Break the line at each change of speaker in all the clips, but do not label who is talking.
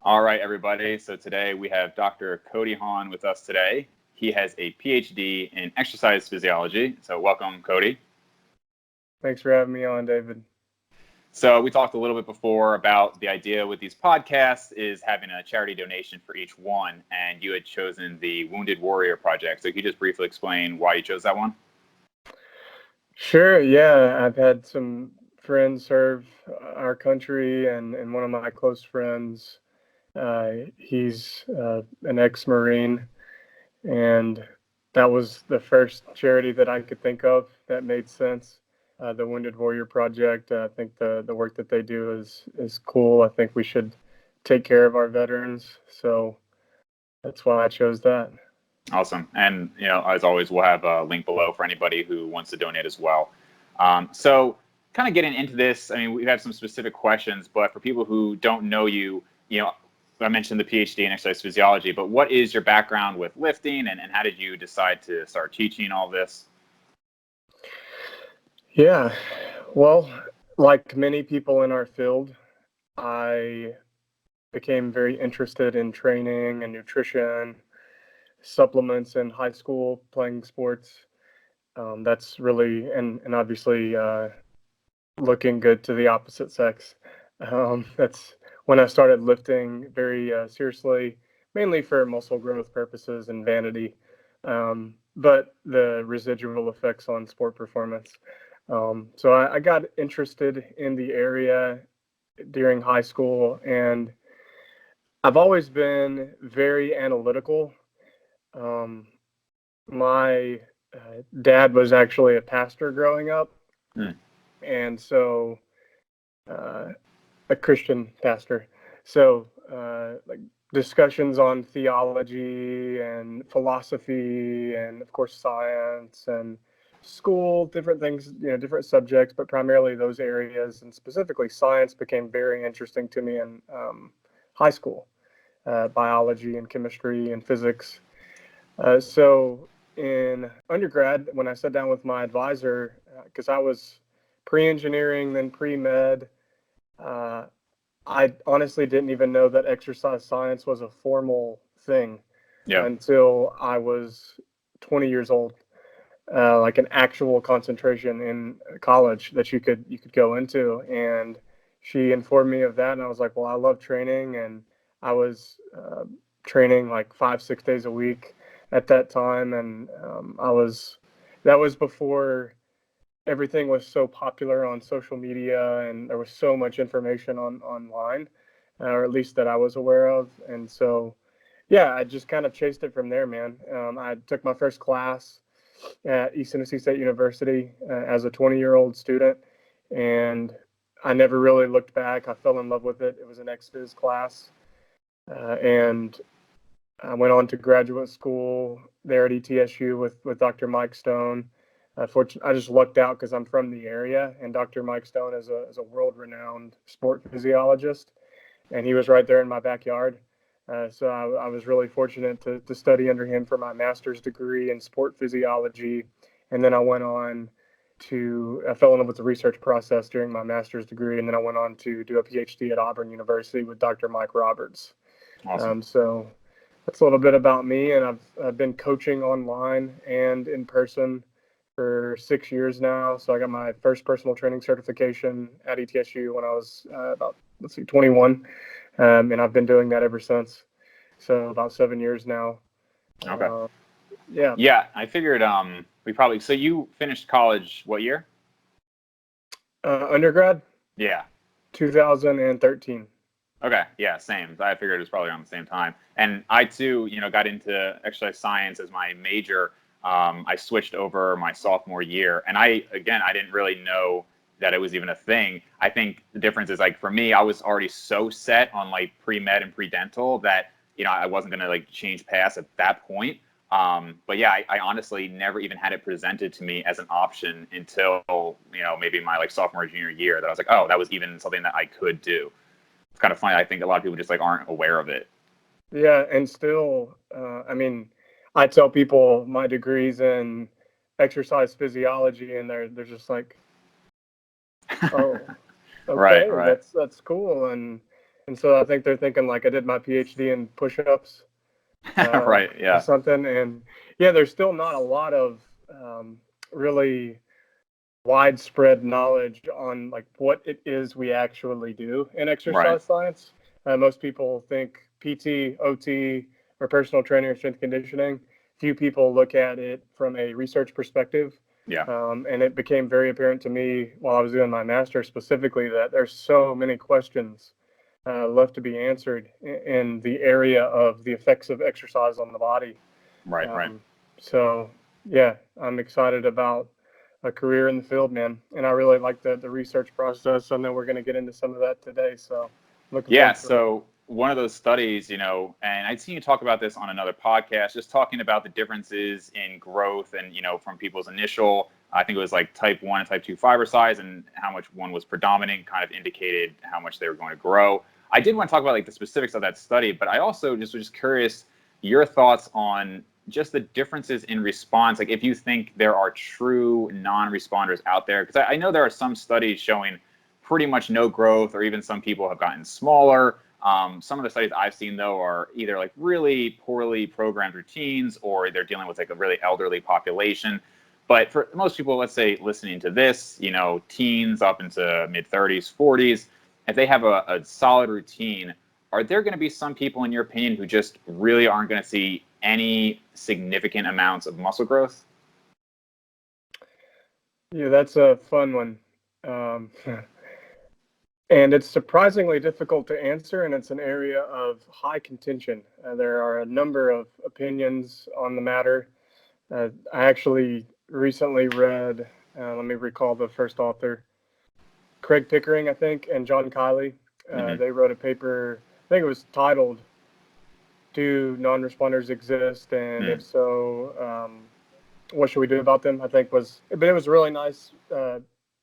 All right, everybody. So today we have Dr. Cody Haun with us today. He has a PhD in exercise physiology. So welcome, Cody.
Thanks for having me on, David.
So we talked a little bit before about the idea with these podcasts is having a charity donation for each one, and you had chosen the Wounded Warrior Project. So can you just briefly explain why you chose that one?
Sure, yeah. I've had some friends serve our country, and one of my close friends, he's an ex-Marine, and that was the first charity that I could think of that made sense. The Wounded Warrior Project, I think the work that they do is cool. I think we should take care of our veterans, so that's why I chose that.
Awesome. And, as always, we'll have a link below for anybody who wants to donate as well. So kind of getting into this, I mean, we have some specific questions, but for people who don't know you, I mentioned the PhD in exercise physiology, but what is your background with lifting and how did you decide to start teaching all this?
Yeah, well, like many people in our field, I became very interested in training and nutrition, supplements in high school, playing sports. That's really, and obviously looking good to the opposite sex. That's when I started lifting very seriously, mainly for muscle growth purposes and vanity, but the residual effects on sport performance. So I got interested in the area during high school, and I've always been very analytical. Um, my dad was actually a pastor growing up,
Hmm.
and so a Christian pastor. So like discussions on theology and philosophy, and of course science and school, different things, different subjects, but primarily those areas, and specifically science became very interesting to me in high school. Biology and chemistry and physics. So in undergrad, when I sat down with my advisor, because I was pre-engineering, then pre-med, uh, I honestly didn't even know that exercise science was a formal thing
Yeah.
until I was 20 years old. Like an actual concentration in college that you could go into, and she informed me of that, and I was like, well, I love training, and I was training like 5 6 days a week at that time, and that was before everything was so popular on social media, and there was so much information online, or at least that I was aware of, and so yeah, I just kind of chased it from there, man. I took my first class at East Tennessee State University as a 20-year-old student, and I never really looked back. I fell in love with it. It was an ex-phys class, and I went on to graduate school there at ETSU with Dr. Mike Stone. I just lucked out because I'm from the area, and Dr. Mike Stone is a world-renowned sport physiologist, and he was right there in my backyard. So I was really fortunate to study under him for my master's degree in sport physiology. And then I fell in love with the research process during my master's degree. And then I went on to do a PhD at Auburn University with Dr. Mike Roberts.
Awesome.
So that's a little bit about me. And I've been coaching online and in person for 6 years now. So I got my first personal training certification at ETSU when I was about, 21. And I've been doing that ever since. So about 7 years now.
Okay.
Uh, yeah.
Yeah, I figured so you finished college what year?
Undergrad,
Yeah.
2013.
Okay. Yeah, same. I figured it was probably around the same time. And I too, got into exercise science as my major. I switched over my sophomore year, and I didn't really know that it was even a thing. I think the difference is like for me, I was already so set on like pre-med and pre-dental that I wasn't gonna like change paths at that point. But yeah, I honestly never even had it presented to me as an option until maybe my like sophomore or junior year that I was like, oh, that was even something that I could do. It's kind of funny. I think a lot of people just like aren't aware of it.
Yeah, and still, I mean, I tell people my degrees in exercise physiology, and they're just like, oh,
Right,
okay,
right.
that's cool. And And so I think they're thinking like I did my PhD in push-ups
Right.
or
Yeah.
something. And yeah, there's still not a lot of really widespread knowledge on like what it is we actually do in
Right.
exercise science. Most people think PT, OT, or personal training or strength conditioning. Few people look at it from a research perspective.
Yeah.
And it became very apparent to me while I was doing my master's specifically that there's so many questions left to be answered in the area of the effects of exercise on the body.
Right. Right.
Um, so, yeah, I'm excited about a career in the field, man. And I really like the research process. I know we're going to get into some of that today. So, looking
Yeah.
forward to it.
So one of those studies, and I'd seen you talk about this on another podcast, just talking about the differences in growth and, from people's initial, I think it was like type 1 and type 2 fiber size and how much one was predominant kind of indicated how much they were going to grow. I did want to talk about like the specifics of that study, but I also just was curious your thoughts on just the differences in response. Like if you think there are true non-responders out there, because I know there are some studies showing pretty much no growth, or even some people have gotten smaller. Some of the studies I've seen, though, are either like really poorly programmed routines, or they're dealing with like a really elderly population. But for most people, let's say listening to this, teens up into mid 30s, 40s, if they have a solid routine, are there going to be some people, in your opinion, who just really aren't going to see any significant amounts of muscle growth?
Yeah, that's a fun one. Um, and it's surprisingly difficult to answer, and it's an area of high contention. There are a number of opinions on the matter. I actually recently read, let me recall the first author, Craig Pickering, I think, and John Kiley.
Mm-hmm.
They wrote a paper, I think it was titled, Do Non-Responders Exist? And if
Mm.
so, what should we do about them? I think but it was a really nice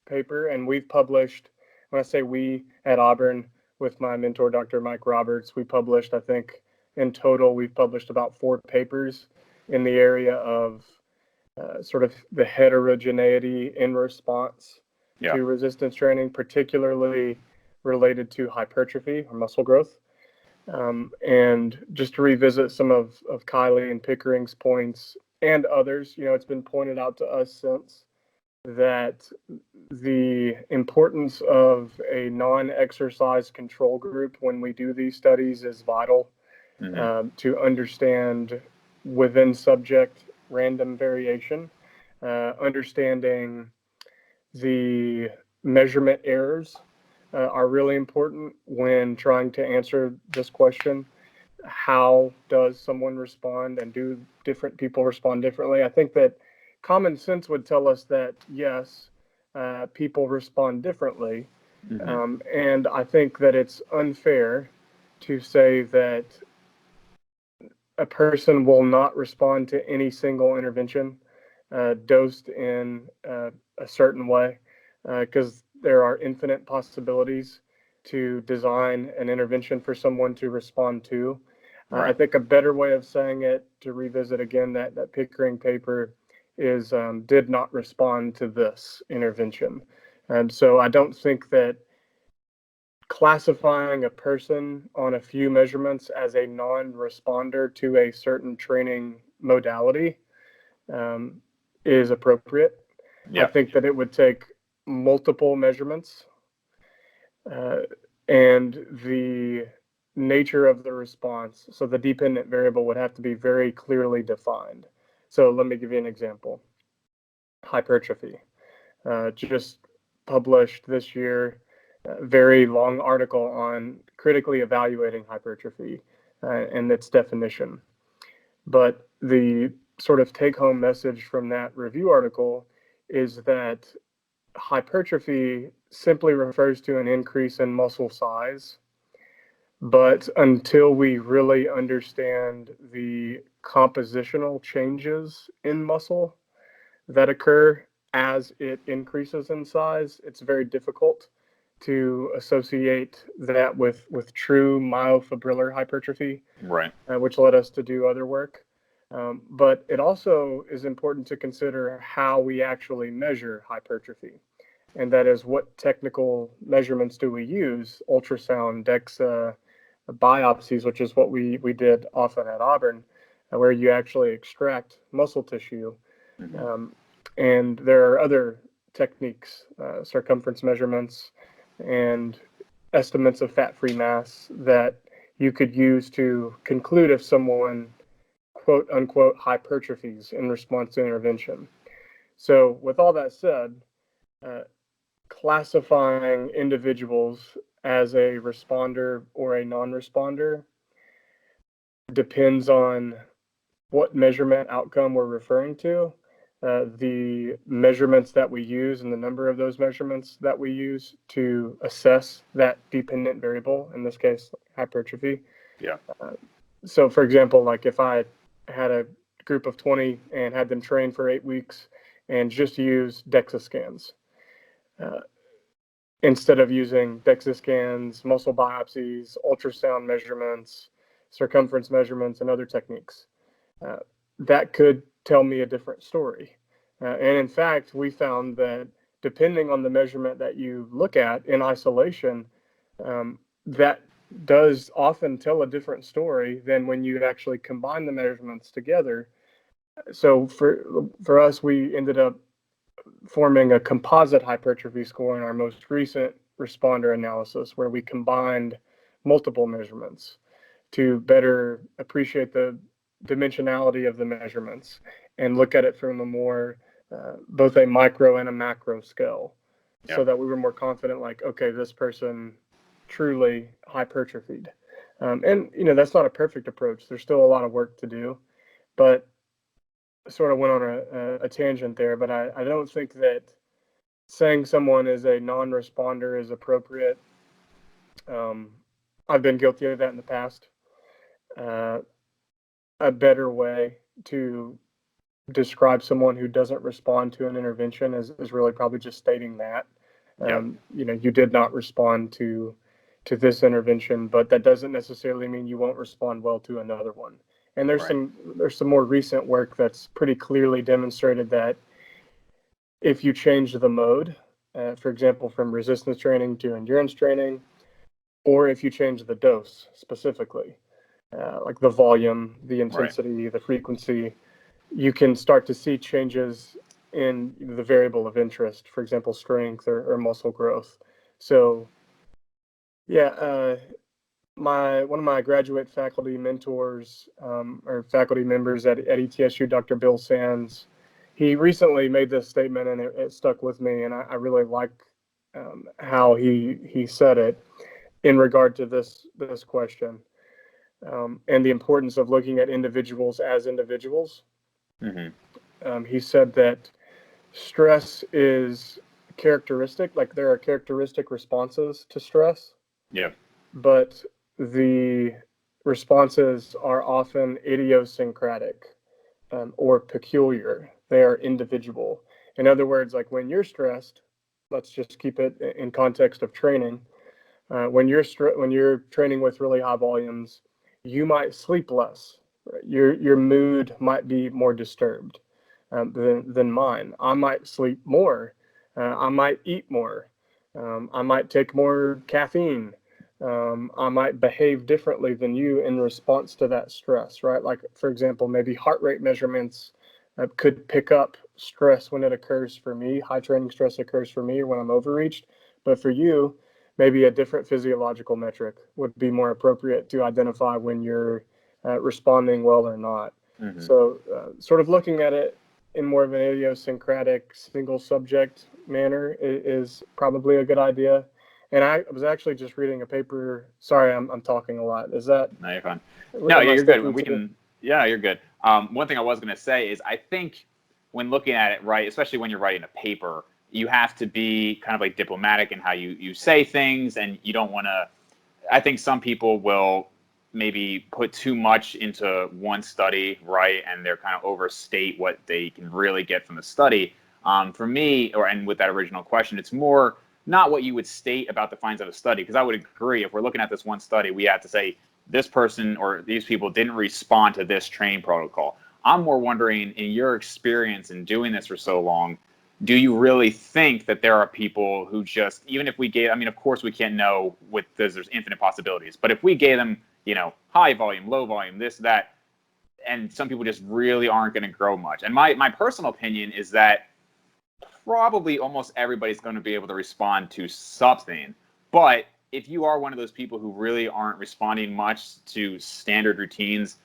paper. And we've published, when I say we at Auburn with my mentor, Dr. Mike Roberts, we published, I think in total, we've published about 4 papers in the area of sort of the heterogeneity in response
Yeah.
to resistance training, particularly related to hypertrophy or muscle growth. And just to revisit some of Kylie and Pickering's points and others, it's been pointed out to us since that the importance of a non-exercise control group when we do these studies is vital
Mm-hmm.
to understand within subject random variation, understanding the measurement errors are really important when trying to answer this question. How does someone respond, and do different people respond differently? I think that common sense would tell us that yes, people respond differently.
Mm-hmm.
And I think that it's unfair to say that a person will not respond to any single intervention dosed in a certain way, because there are infinite possibilities to design an intervention for someone to respond to. I
Right.
think a better way of saying it, to revisit again that Pickering paper, is did not respond to this intervention. And so I don't think that classifying a person on a few measurements as a non-responder to a certain training modality um, is appropriate. I
Yeah.
think that it would take multiple measurements, uh, and the nature of the response. So the dependent variable would have to be very clearly defined. So let me give you an example. Hypertrophy. Just published this year, a very long article on critically evaluating hypertrophy and its definition. But the sort of take home message from that review article is that hypertrophy simply refers to an increase in muscle size. But until we really understand the compositional changes in muscle that occur as it increases in size, it's very difficult to associate that with true myofibrillar hypertrophy,
Right.
which led us to do other work. But it also is important to consider how we actually measure hypertrophy. and that is, what technical measurements do we use? Ultrasound, DEXA, biopsies, which is what we did often at Auburn, where you actually extract muscle tissue.
Mm-hmm.
And there are other techniques, circumference measurements and estimates of fat-free mass, that you could use to conclude if someone, quote unquote, hypertrophies in response to intervention. So with all that said, classifying individuals as a responder or a non-responder depends on what measurement outcome we're referring to, the measurements that we use, and the number of those measurements that we use to assess that dependent variable, in this case, hypertrophy.
Yeah.
So, for example, like if I had a group of 20 and had them train for 8 weeks and just use DEXA scans, instead of using DEXA scans, muscle biopsies, ultrasound measurements, circumference measurements, and other techniques, that could tell me a different story. And in fact, we found that depending on the measurement that you look at in isolation, that does often tell a different story than when you actually combine the measurements together. So for us, we ended up forming a composite hypertrophy score in our most recent responder analysis, where we combined multiple measurements to better appreciate the dimensionality of the measurements and look at it from a more both a micro and a macro scale, so that we were more confident, like, okay, this person truly hypertrophied. And that's not a perfect approach. There's still a lot of work to do, but sort of went on a tangent there. But I don't think that saying someone is a non-responder is appropriate. I've been guilty of that in the past. A better way to describe someone who doesn't respond to an intervention is really probably just stating that, you did not respond to this intervention, but that doesn't necessarily mean you won't respond well to another one. And there's some more recent work that's pretty clearly demonstrated that if you change the mode, for example, from resistance training to endurance training, or if you change the dose specifically, like the volume, the intensity, the frequency, you can start to see changes in the variable of interest, for example, strength or muscle growth. So, one of my graduate faculty mentors, or faculty members at ETSU, Dr. Bill Sands, he recently made this statement, and it stuck with me, and I really like how he said it in regard to this question, and the importance of looking at individuals as individuals. Mm-hmm. He said that stress is characteristic, like there are characteristic responses to stress.
Yeah.
But the responses are often idiosyncratic, or peculiar. They are individual. In other words, like when you're stressed, let's just keep it in context of training. When you're training with really high volumes, you might sleep less. Right? Your mood might be more disturbed than mine. I might sleep more. I might eat more. I might take more caffeine. I might behave differently than you in response to that stress, right? Like, for example, maybe heart rate measurements could pick up stress when it occurs for me. High training stress occurs for me when I'm overreached. But for you, maybe a different physiological metric would be more appropriate to identify when you're responding well or not. Mm-hmm. So sort of looking at it in more of an idiosyncratic single subject manner is probably a good idea. And I was actually just reading a paper. Sorry, I'm talking a lot. Is that?
No, you're fine. No, you're good. We can. Yeah, you're good. One thing I was going to say is I think when looking at it, right, especially when you're writing a paper, you have to be kind of like diplomatic in how you say things, and you don't want to. I think some people will maybe put too much into one study, right, and they're kind of overstate what they can really get from the study. For me, and with that original question, it's more not what you would state about the findings of a study, because I would agree if we're looking at this one study, we have to say this person or these people didn't respond to this training protocol. I'm more wondering, in your experience in doing this for so long, do you really think that there are people who just, even if we gave, I mean, of course we can't know with this, there's infinite possibilities, but if we gave them, you know, high volume, low volume, this, that, and some people just really aren't going to grow much. And my personal opinion is that probably almost everybody's going to be able to respond to something. But if you are one of those people who really aren't responding much to standard routines,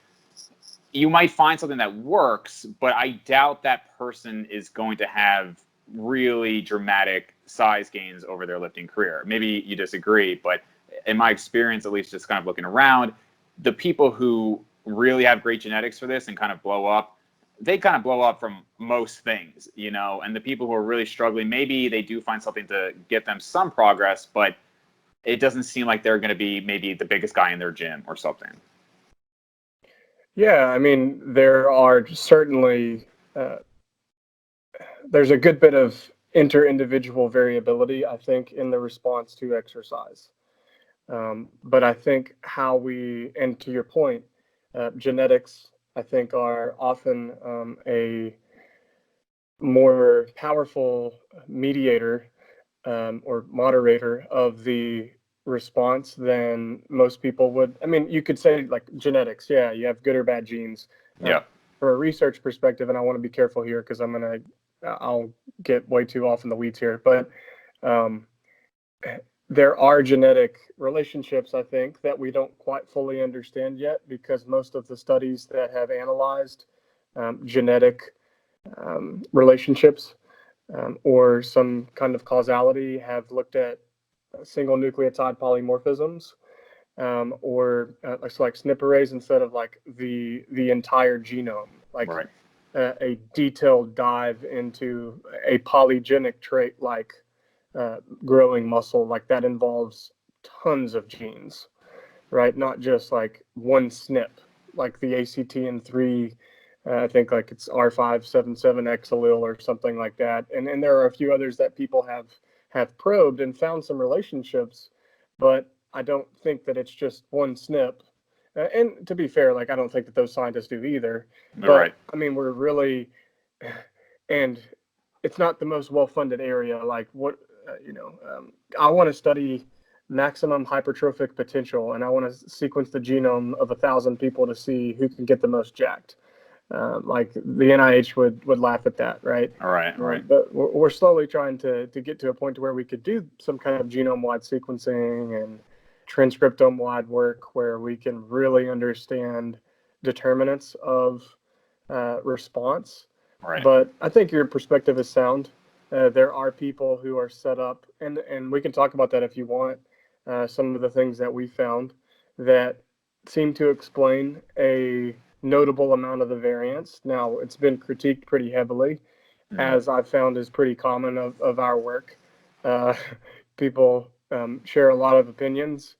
you might find something that works, but I doubt that person is going to have really dramatic size gains over their lifting career. Maybe you disagree, but in my experience, at least just kind of looking around, the people who really have great genetics for this and kind of blow up, they kind of blow up from most things, you know, and the people who are really struggling, maybe they do find something to get them some progress, but it doesn't seem like they're going to be maybe the biggest guy in their gym or something.
Yeah, I mean, there are certainly, there's a good bit of inter-individual variability, I think, in the response to exercise. But I think how we, and to your point, genetics, I think, are often a more powerful mediator or moderator of the response than most people would. I mean, you could say like genetics. Yeah, you have good or bad genes.
Yeah.
From a research perspective, and I want to be careful here because I'll get way too off in the weeds here, but um, there are genetic relationships, I think, that we don't quite fully understand yet because most of the studies that have analyzed genetic relationships or some kind of causality have looked at single nucleotide polymorphisms or like SNP arrays instead of like the entire genome, like
Right.
A detailed dive into a polygenic trait like growing muscle, like that involves tons of genes, right? Not just like one SNP, like the ACTN3. I think like it's R577X allele or something like that. And there are a few others that people have probed and found some relationships, but I don't think that it's just one SNP. And to be fair, like I don't think that those scientists do either. But
Right.
I mean, we're really, and it's not the most well-funded area. Like what, I want to study maximum hypertrophic potential, and I want to sequence the genome of 1,000 people to see who can get the most jacked. Like the NIH would laugh at that, right?
All right. Right.
But we're slowly trying to get to a point to where we could do some kind of genome-wide sequencing and transcriptome-wide work where we can really understand determinants of response.
Right.
But I think your perspective is sound. There are people who are set up, and we can talk about that if you want. Some of the things that we found that seem to explain a notable amount of the variance. Now, it's been critiqued pretty heavily, as I've found is pretty common of our work. Uh, People share a lot of opinions,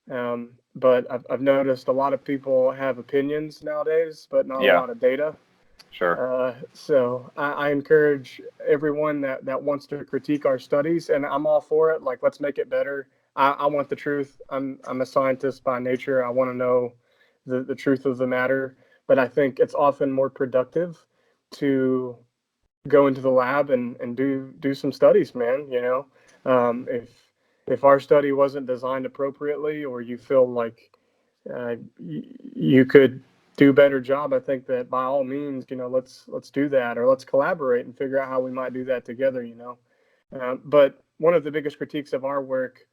but I've noticed a lot of people have opinions nowadays, but not a
Yeah.
lot of data.
Sure.
So I encourage everyone that wants to critique our studies, and I'm all for it. Like, let's make it better. I want the truth. I'm a scientist by nature. I want to know the truth of the matter. But I think it's often more productive to go into the lab and do some studies, man. You know, if our study wasn't designed appropriately, or you feel like you could do a better job, I think that by all means, let's do that, or let's collaborate and figure out how we might do that together. But one of the biggest critiques of our work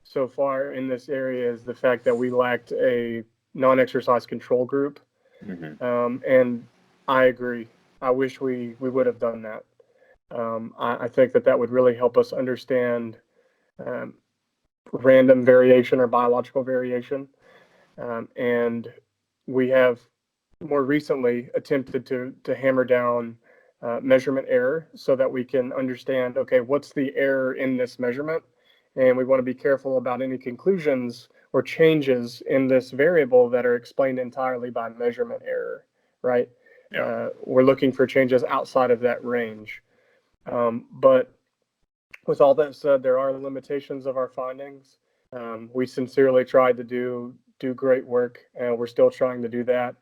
so far in this area is the fact that we lacked a non-exercise control group. And I agree. I wish we would have done that. I think that would really help us understand um, random variation or biological variation. And we have more recently attempted to hammer down measurement error so that we can understand, okay, what's the error in this measurement? And we want to be careful about any conclusions or changes in this variable that are explained entirely by measurement error, right?
Yeah.
We're looking for changes outside of that range. But with all that said, there are limitations of our findings. We sincerely tried to do great work, and we're still trying to do that.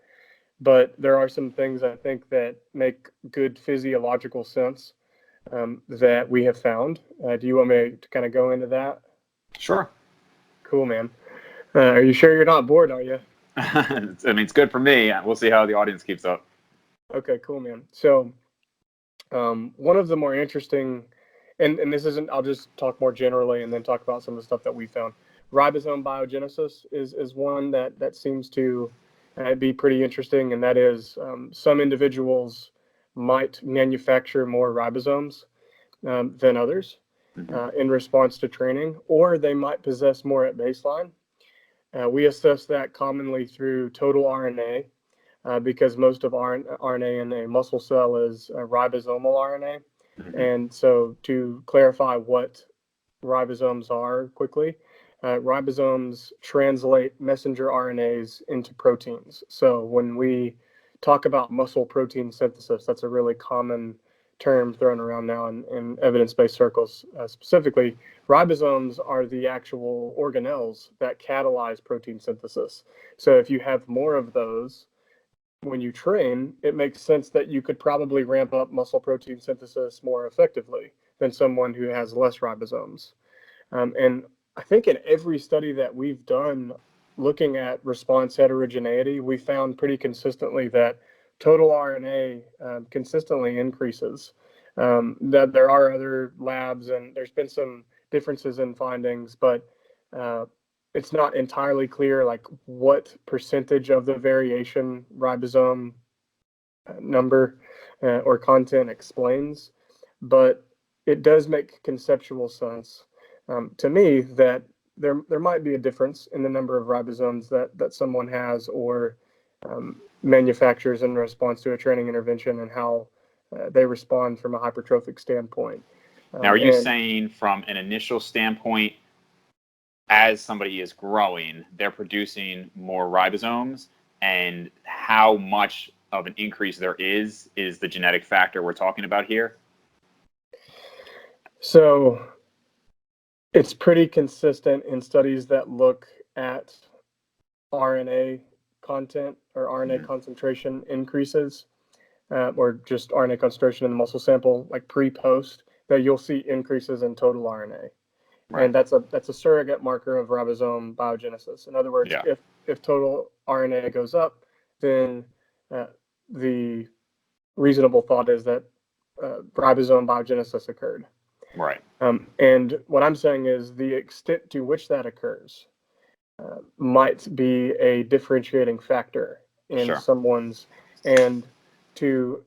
But there are some things I think that make good physiological sense. that we have found. Do you want me to kind of go into that?
Sure.
Cool, man. Are you sure you're not bored, are you?
I mean, it's good for me. We'll see how the audience keeps up.
Okay, cool, man. So one of the more interesting, and this isn't, I'll just talk more generally and then talk about some of the stuff that we found. Ribosome biogenesis is one that seems to be pretty interesting, and that is some individuals might manufacture more ribosomes than others in response to training, or they might possess more at baseline. We assess that commonly through total RNA, because most of RNA in a muscle cell is ribosomal RNA. And so to clarify what ribosomes are quickly, ribosomes translate messenger RNAs into proteins. So when we talk about muscle protein synthesis, that's a really common term thrown around now in evidence-based circles. Specifically, ribosomes are the actual organelles that catalyze protein synthesis. So if you have more of those, when you train, it makes sense that you could probably ramp up muscle protein synthesis more effectively than someone who has less ribosomes. And I think in every study that we've done looking at response heterogeneity, we found pretty consistently that total RNA consistently increases. That there are other labs and there's been some differences in findings, but it's not entirely clear like what percentage of the variation ribosome number or content explains, but it does make conceptual sense to me that there might be a difference in the number of ribosomes that someone has or manufactures in response to a training intervention and how they respond from a hypertrophic standpoint.
Now, are you saying from an initial standpoint, as somebody is growing, they're producing more ribosomes, and how much of an increase there is the genetic factor we're talking about here?
So it's pretty consistent in studies that look at RNA content or RNA concentration increases, or just RNA concentration in the muscle sample, like pre-post, that you'll see increases in total RNA. Right. And that's a surrogate marker of ribosome biogenesis. In other words, if total RNA goes up, then the reasonable thought is that ribosome biogenesis occurred.
Right.
And what I'm saying is the extent to which that occurs might be a differentiating factor in someone's. And to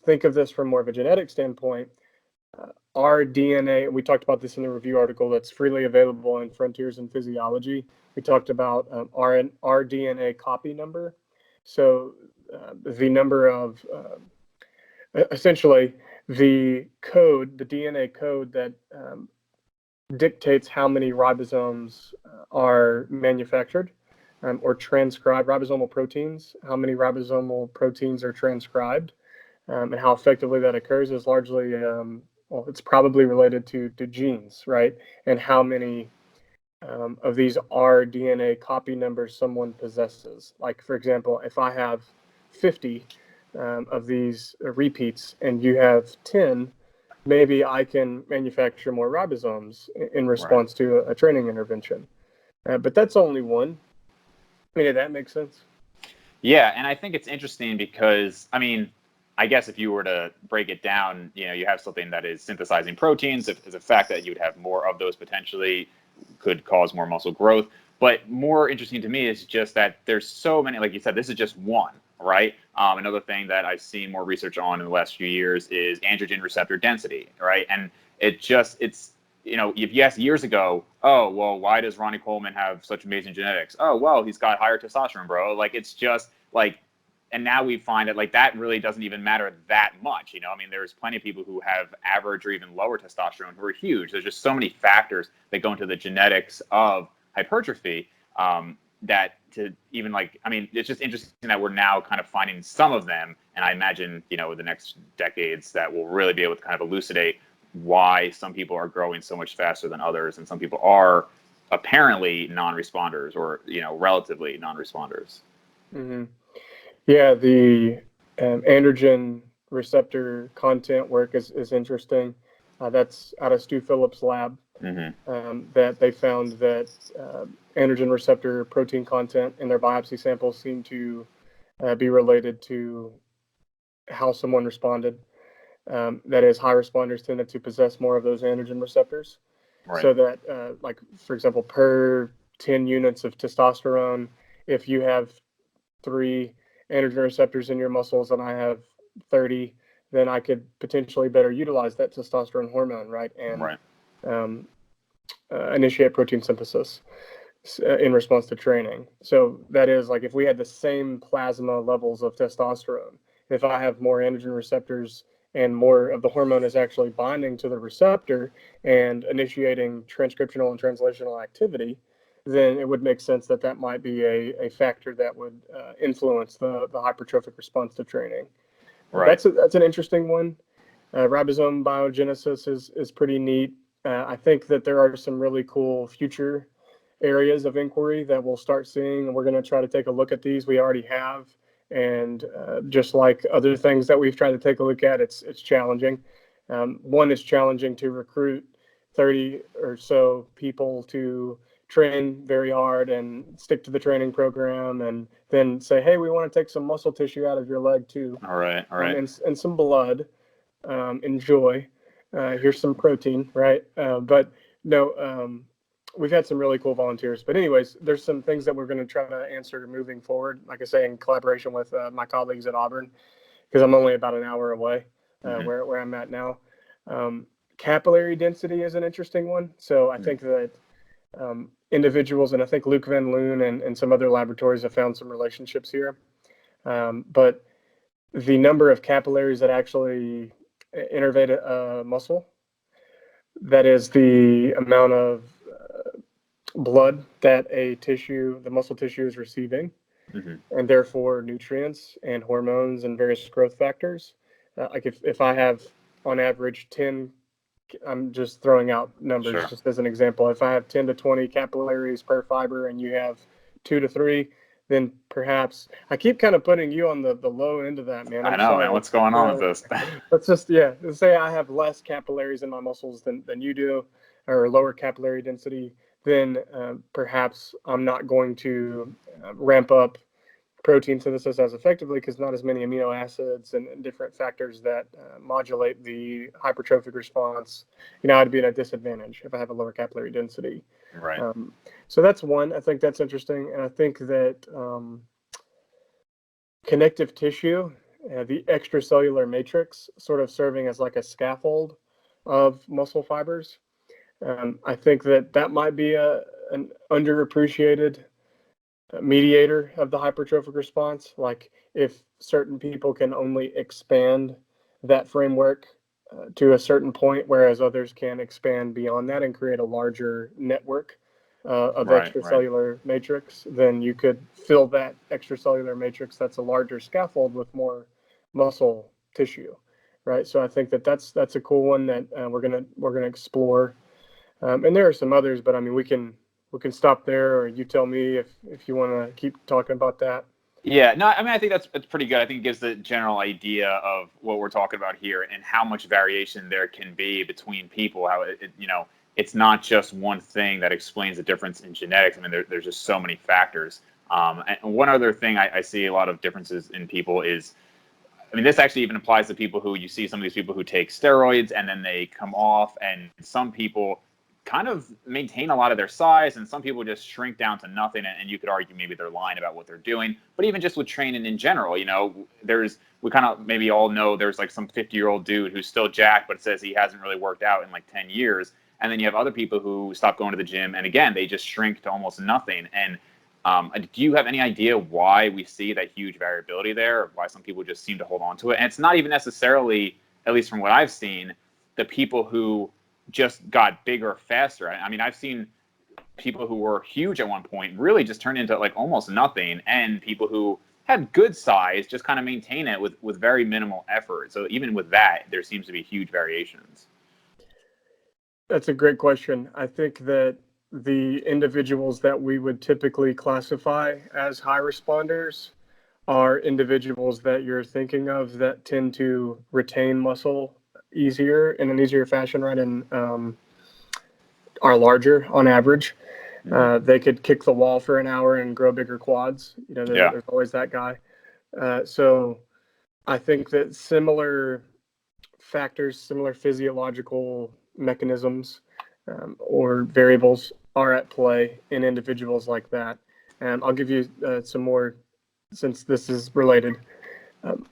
think of this from more of a genetic standpoint, our DNA, we talked about this in the review article that's freely available in Frontiers in Physiology. We talked about our DNA copy number. So the number of, essentially, the code, the DNA code that dictates how many ribosomes are manufactured or transcribed, ribosomal proteins, how many ribosomal proteins are transcribed, and how effectively that occurs is largely, well, it's probably related to genes, right? And how many of these are DNA copy numbers someone possesses. Like, for example, if I have 50 of these repeats and you have 10, maybe I can manufacture more ribosomes in response to a training intervention. But that's only one. I mean, did that make sense?
Yeah, and I think it's interesting because, I mean, I guess if you were to break it down, you know, you have something that is synthesizing proteins. If the fact that you would have more of those potentially could cause more muscle growth. But more interesting to me is just that there's so many, like you said, this is just one, right? Another thing that I've seen more research on in the last few years is androgen receptor density, right? And it's, you know, if you asked years ago, oh, well, why does Ronnie Coleman have such amazing genetics? Oh, well, he's got higher testosterone, bro. Like, it's just like, and now we find that like that really doesn't even matter that much. You know, I mean, there's plenty of people who have average or even lower testosterone who are huge. There's just so many factors that go into the genetics of hypertrophy that to even like, I mean, it's just interesting that we're now kind of finding some of them. And I imagine, you know, the next decades that we'll really be able to kind of elucidate why some people are growing so much faster than others. And some people are apparently non-responders or, you know, relatively non-responders.
Mm-hmm. Yeah, the androgen receptor content work is interesting. That's out of Stu Phillips' lab. That they found that androgen receptor protein content in their biopsy samples seemed to be related to how someone responded. That is, high responders tended to possess more of those androgen receptors.
Right.
So that, like, for example, per 10 units of testosterone, if you have 3 androgen receptors in your muscles and I have 30, then I could potentially better utilize that testosterone hormone, right? And um, initiate protein synthesis in response to training. So that is, like, if we had the same plasma levels of testosterone, if I have more androgen receptors and more of the hormone is actually binding to the receptor and initiating transcriptional and translational activity, then it would make sense that that might be a factor that would influence the hypertrophic response to training.
Right.
That's an interesting one. Ribosome biogenesis is pretty neat. I think that there are some really cool future areas of inquiry that we'll start seeing, and we're going to try to take a look at these. We already have, and just like other things that we've tried to take a look at, it's challenging. One is challenging to recruit 30 or so people to train very hard and stick to the training program, and then say, hey, we want to take some muscle tissue out of your leg too.
All right.
And some blood. Enjoy. Here's some protein, right? But no, we've had some really cool volunteers. But anyways, there's some things that we're going to try to answer moving forward, like I say, in collaboration with my colleagues at Auburn, because I'm only about an hour away where I'm at now. Capillary density is an interesting one. So I think that individuals, and I think Luc Van Loon and some other laboratories have found some relationships here. But the number of capillaries that actually innervate a muscle, that is the amount of blood that the muscle tissue is receiving, and therefore nutrients and hormones and various growth factors. Like if I have on average 10, I'm just throwing out numbers just as an example. If I have 10 to 20 capillaries per fiber and you have 2 to 3, then perhaps I keep kind of putting you on the low end of that, man.
I know, man. What's going on with this?
Let's just, let's say I have less capillaries in my muscles than you do, or lower capillary density, then perhaps I'm not going to ramp up protein synthesis as effectively because not as many amino acids and different factors that modulate the hypertrophic response. I'd be at a disadvantage if I have a lower capillary density.
Right.
So that's one. I think that's interesting. And I think that connective tissue, the extracellular matrix, sort of serving as like a scaffold of muscle fibers. I think that might be an underappreciated mediator of the hypertrophic response. Like if certain people can only expand that framework to a certain point, whereas others can expand beyond that and create a larger network of extracellular matrix, then you could fill that extracellular matrix that's a larger scaffold with more muscle tissue, right? So I think that's a cool one that we're gonna explore. And there are some others, but I mean we can stop there, or you tell me if you want to keep talking about that.
Yeah, no, I mean, I think that's pretty good. I think it gives the general idea of what we're talking about here and how much variation there can be between people. How it's not just one thing that explains the difference in genetics. I mean, there's just so many factors. And one other thing I see a lot of differences in people is, I mean, this actually even applies to people who you see some of these people who take steroids and then they come off, and some people kind of maintain a lot of their size, and some people just shrink down to nothing, and you could argue maybe they're lying about what they're doing. But even just with training in general, we kind of maybe all know there's like some 50-year-old dude who's still jacked, but says he hasn't really worked out in like 10 years. And then you have other people who stop going to the gym, and again, they just shrink to almost nothing. And do you have any idea why we see that huge variability there, or why some people just seem to hold on to it? And it's not even necessarily, at least from what I've seen, the people who just got bigger faster. I mean, I've seen people who were huge at one point really just turn into like almost nothing, and people who had good size just kind of maintain it with very minimal effort. So even with that, there seems to be huge variations.
That's a great question. I think that the individuals that we would typically classify as high responders are individuals that you're thinking of that tend to retain muscle easier in an easier fashion, right? And are larger on average. They could kick the wall for an hour and grow bigger quads. There's always that guy. So I think that similar factors, similar physiological mechanisms or variables are at play in individuals like that. And I'll give you some more, since this is related.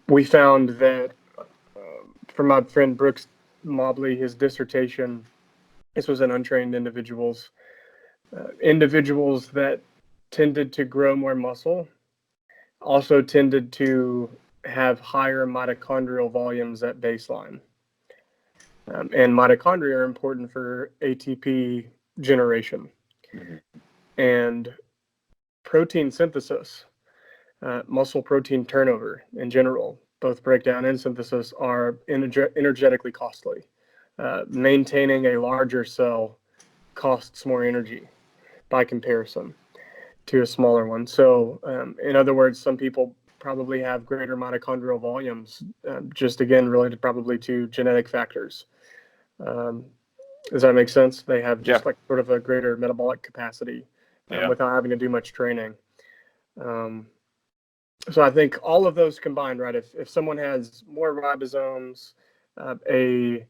We found that from my friend Brooks Mobley, his dissertation, this was in untrained individuals. Individuals that tended to grow more muscle also tended to have higher mitochondrial volumes at baseline. And mitochondria are important for ATP generation and protein synthesis, muscle protein turnover in general. Both breakdown and synthesis are energetically costly. Maintaining a larger cell costs more energy by comparison to a smaller one. So, in other words, some people probably have greater mitochondrial volumes, just again related probably to genetic factors. Does that make sense? They have just like sort of a greater metabolic capacity without having to do much training. So I think all of those combined, right? If someone has more ribosomes, a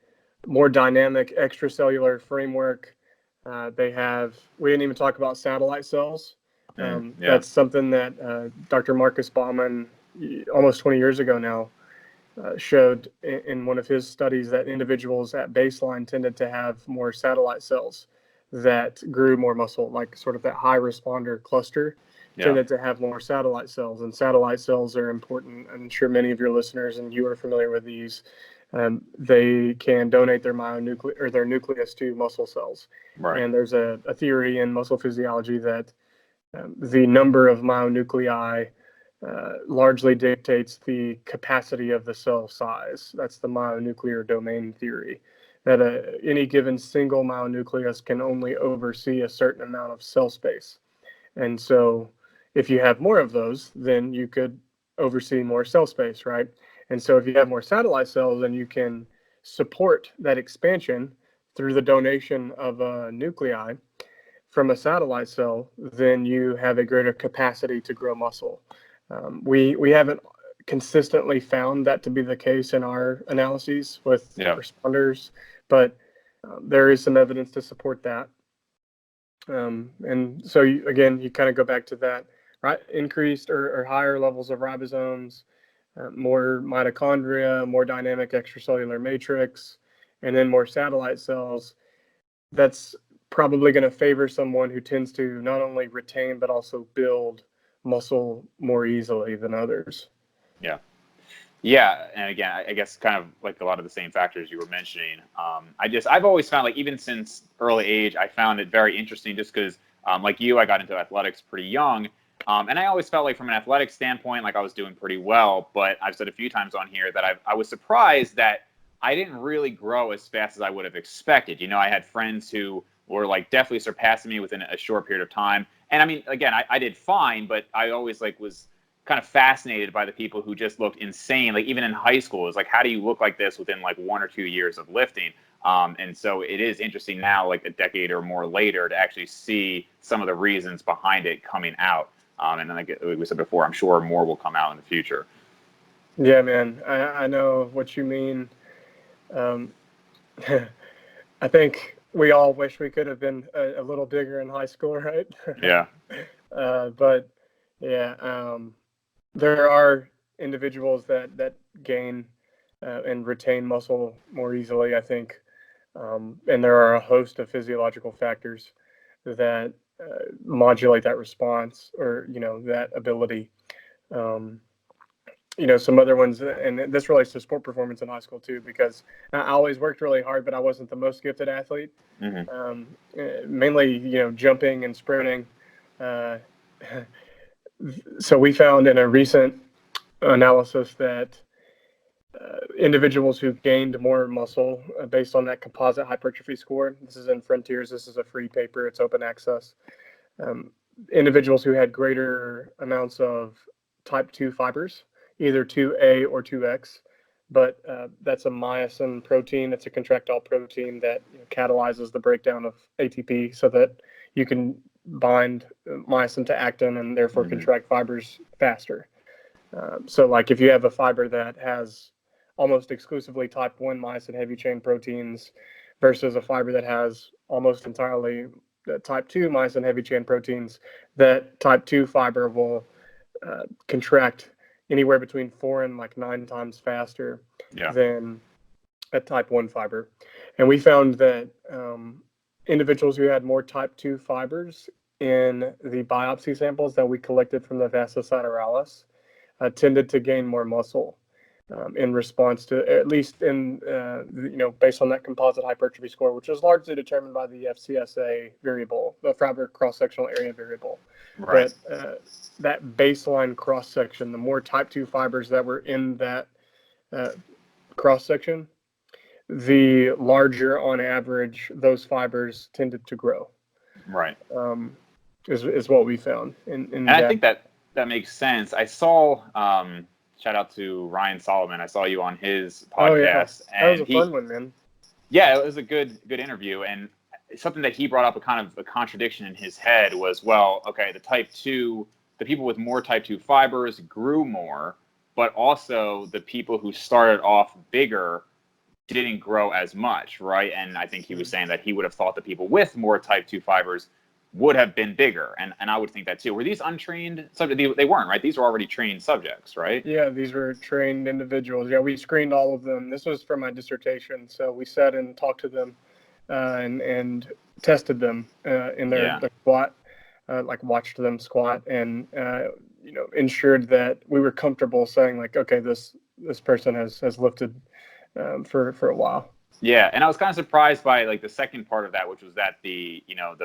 more dynamic extracellular framework, we didn't even talk about satellite cells. That's something that Dr. Marcus Baumann, almost 20 years ago now, showed in one of his studies that individuals at baseline tended to have more satellite cells that grew more muscle, like sort of that high responder cluster tended to have more satellite cells. And satellite cells are important. I'm sure many of your listeners and you are familiar with these. They can donate their their nucleus to muscle cells. Right. And there's a theory in muscle physiology that the number of myonuclei largely dictates the capacity of the cell size. That's the myonuclear domain theory, that any given single myonucleus can only oversee a certain amount of cell space. And so if you have more of those, then you could oversee more cell space, right? And so if you have more satellite cells, then you can support that expansion through the donation of a nuclei from a satellite cell, then you have a greater capacity to grow muscle. We haven't consistently found that to be the case in our analyses with responders, but there is some evidence to support that. And so again, you kind of go back to that, right? Increased or higher levels of ribosomes, more mitochondria, more dynamic extracellular matrix, and then more satellite cells. That's probably going to favor someone who tends to not only retain but also build muscle more easily than others.
Yeah, and again, I guess kind of like a lot of the same factors you were mentioning. I've always found, like, even since early age, I found it very interesting just because, like you, I got into athletics pretty young. And I always felt like from an athletic standpoint, like I was doing pretty well. But I've said a few times on here that I was surprised that I didn't really grow as fast as I would have expected. I had friends who were like definitely surpassing me within a short period of time. And I mean, again, I did fine, but I always was kind of fascinated by the people who just looked insane. Like even in high school, it's like, how do you look like this within like 1 or 2 years of lifting? And so it is interesting now, like a decade or more later, to actually see some of the reasons behind it coming out. And then, like we said before, I'm sure more will come out in the future.
Yeah, man, I know what you mean. I think we all wish we could have been a little bigger in high school, right?
Yeah.
But yeah, there are individuals that gain and retain muscle more easily, I think. And there are a host of physiological factors that modulate that response or, that ability. Some other ones, and this relates to sport performance in high school too, because I always worked really hard, but I wasn't the most gifted athlete. Mainly, jumping and sprinting. So we found in a recent analysis that individuals who gained more muscle based on that composite hypertrophy score, this is in Frontiers, this is a free paper, it's open access. Individuals who had greater amounts of type 2 fibers, either 2A or 2X. But that's a myosin protein. It's a contractile protein that catalyzes the breakdown of ATP so that you can bind myosin to actin and therefore contract fibers faster. So like if you have a fiber that has almost exclusively type 1 myosin heavy chain proteins versus a fiber that has almost entirely type 2 myosin heavy chain proteins, that type 2 fiber will contract anywhere between 4 and like 9 times faster than a type 1 fiber. And we found that individuals who had more type 2 fibers in the biopsy samples that we collected from the vasa saturalis tended to gain more muscle in response to, at least in, based on that composite hypertrophy score, which is largely determined by the FCSA variable, the fiber cross-sectional area variable.
Right.
But that baseline cross-section, the more type 2 fibers that were in that cross-section, the larger on average those fibers tended to grow.
Right.
Is what we found. And
I think that makes sense. I saw, shout out to Ryan Solomon. I saw you on his podcast.
Oh, yeah. That was a fun one, man.
Yeah, it was a good interview. And something that he brought up, a kind of a contradiction in his head was, well, okay, the people with more type 2 fibers grew more, but also the people who started off bigger didn't grow as much, right? And I think he was saying that he would have thought the people with more type 2 fibers would have been bigger, and I would think that too. Were these untrained subjects? They weren't, right? These were already trained subjects, right?
Yeah, these were trained individuals. Yeah, we screened all of them. This was for my dissertation, so we sat and talked to them and tested them in their squat, like watched them squat, and ensured that we were comfortable saying like, okay, this person has lifted for a while.
Yeah, and I was kind of surprised by like the second part of that, which was that the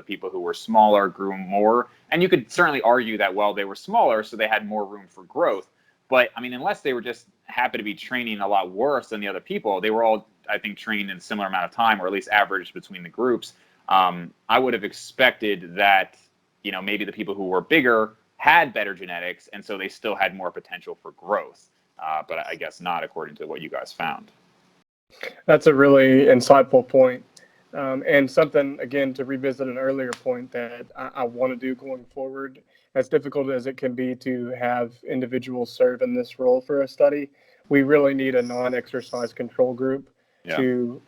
people who were smaller grew more. And you could certainly argue that, well, they were smaller, so they had more room for growth. But I mean, unless they were just happen to be training a lot worse than the other people, they were all, I think, trained in a similar amount of time, or at least averaged between the groups. I would have expected that, maybe the people who were bigger had better genetics, and so they still had more potential for growth. But I guess not, according to what you guys found.
That's a really insightful point. And something, again, to revisit an earlier point that I want to do going forward, as difficult as it can be to have individuals serve in this role for a study, we really need a non-exercise control group to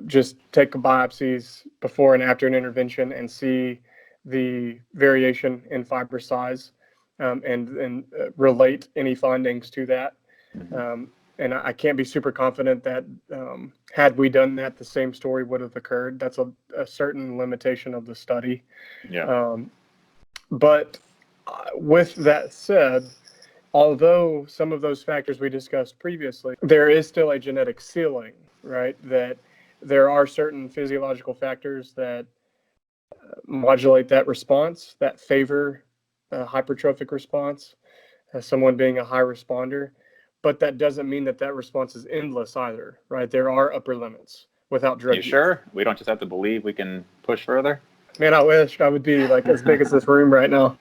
just take biopsies before and after an intervention and see the variation in fiber size and relate any findings to that. And I can't be super confident that had we done that, the same story would have occurred. That's a certain limitation of the study.
Yeah.
But with that said, although some of those factors we discussed previously, there is still a genetic ceiling, right? That there are certain physiological factors that modulate that response, that favor a hypertrophic response, someone being a high responder. But that doesn't mean that response is endless either, right? There are upper limits without drug use.
You sure? We don't just have to believe we can push further?
Man, I wish I would be like as big as this room right now.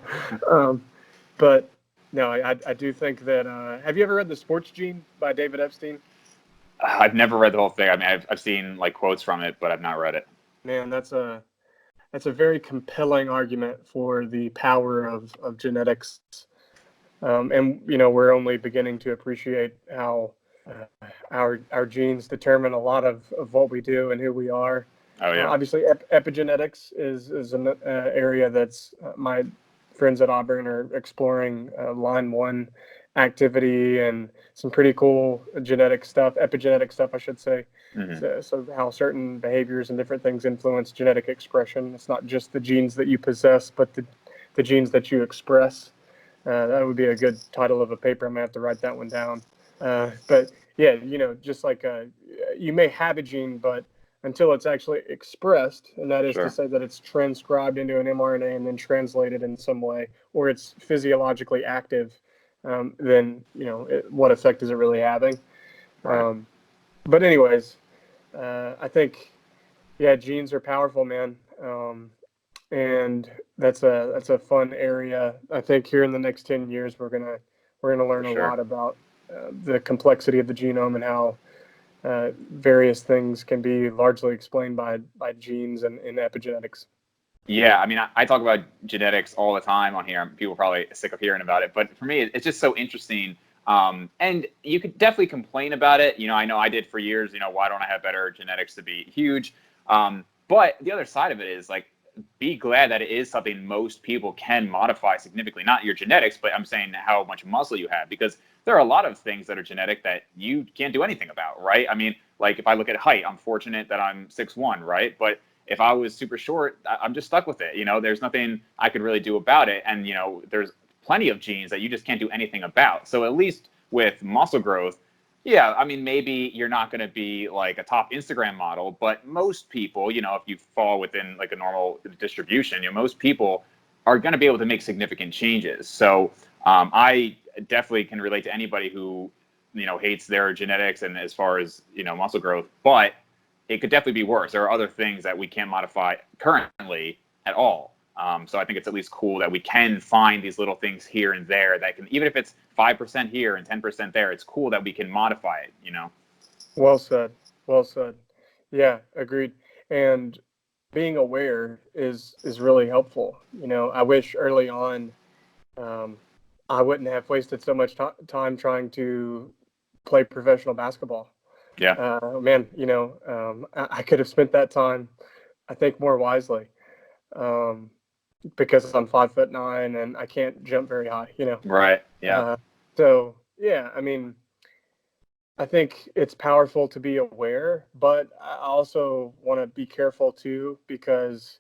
But no, I do think that. Have you ever read The Sports Gene by David Epstein?
I've never read the whole thing. I mean, I've seen like quotes from it, but I've not read it.
Man, that's a very compelling argument for the power of genetics. And we're only beginning to appreciate how our genes determine a lot of what we do and who we are.
Oh yeah.
Obviously, epigenetics is an area that's my friends at Auburn are exploring line 1 activity and some pretty cool genetic stuff, epigenetic stuff, I should say. So how certain behaviors and different things influence genetic expression. It's not just the genes that you possess, but the genes that you express. That would be a good title of a paper. I'm going to have to write that one down. But yeah, just like you may have a gene, but until it's actually expressed, and that is to say that it's transcribed into an mRNA and then translated in some way, or it's physiologically active, then, what effect is it really having?
Right.
But anyways, I think, genes are powerful, man. And that's a fun area. I think here in the next 10 years, we're We're going to learn
For
a
sure.
lot about the complexity of the genome and how various things can be largely explained by genes and epigenetics.
Yeah, I mean, I talk about genetics all the time on here. People are probably sick of hearing about it, but for me, it's just so interesting. And you could definitely complain about it. I know I did for years. Why don't I have better genetics to be huge? But the other side of it is like, be glad that it is something most people can modify significantly. Not your genetics, but I'm saying how much muscle you have, because there are a lot of things that are genetic that you can't do anything about, right? I mean, like if I look at height, I'm fortunate that I'm 6'1", right? But if I was super short, I'm just stuck with it. There's nothing I could really do about it. And, there's plenty of genes that you just can't do anything about. So at least with muscle growth, yeah, I mean, maybe you're not going to be like a top Instagram model, but most people, if you fall within like a normal distribution, most people are going to be able to make significant changes. So I definitely can relate to anybody who, hates their genetics and as far as, muscle growth, but it could definitely be worse. There are other things that we can't modify currently at all. So I think it's at least cool that we can find these little things here and there that can, even if it's 5% here and 10% there, it's cool that we can modify it.
Well said. Well said. Yeah, agreed. And being aware is really helpful. I wish early on I wouldn't have wasted so much time trying to play professional basketball.
Yeah.
Man, I could have spent that time, I think, more wisely. Um, because I'm 5'9" and I can't jump very high,
Right. Yeah.
So yeah, I mean, I think it's powerful to be aware, but I also want to be careful too, because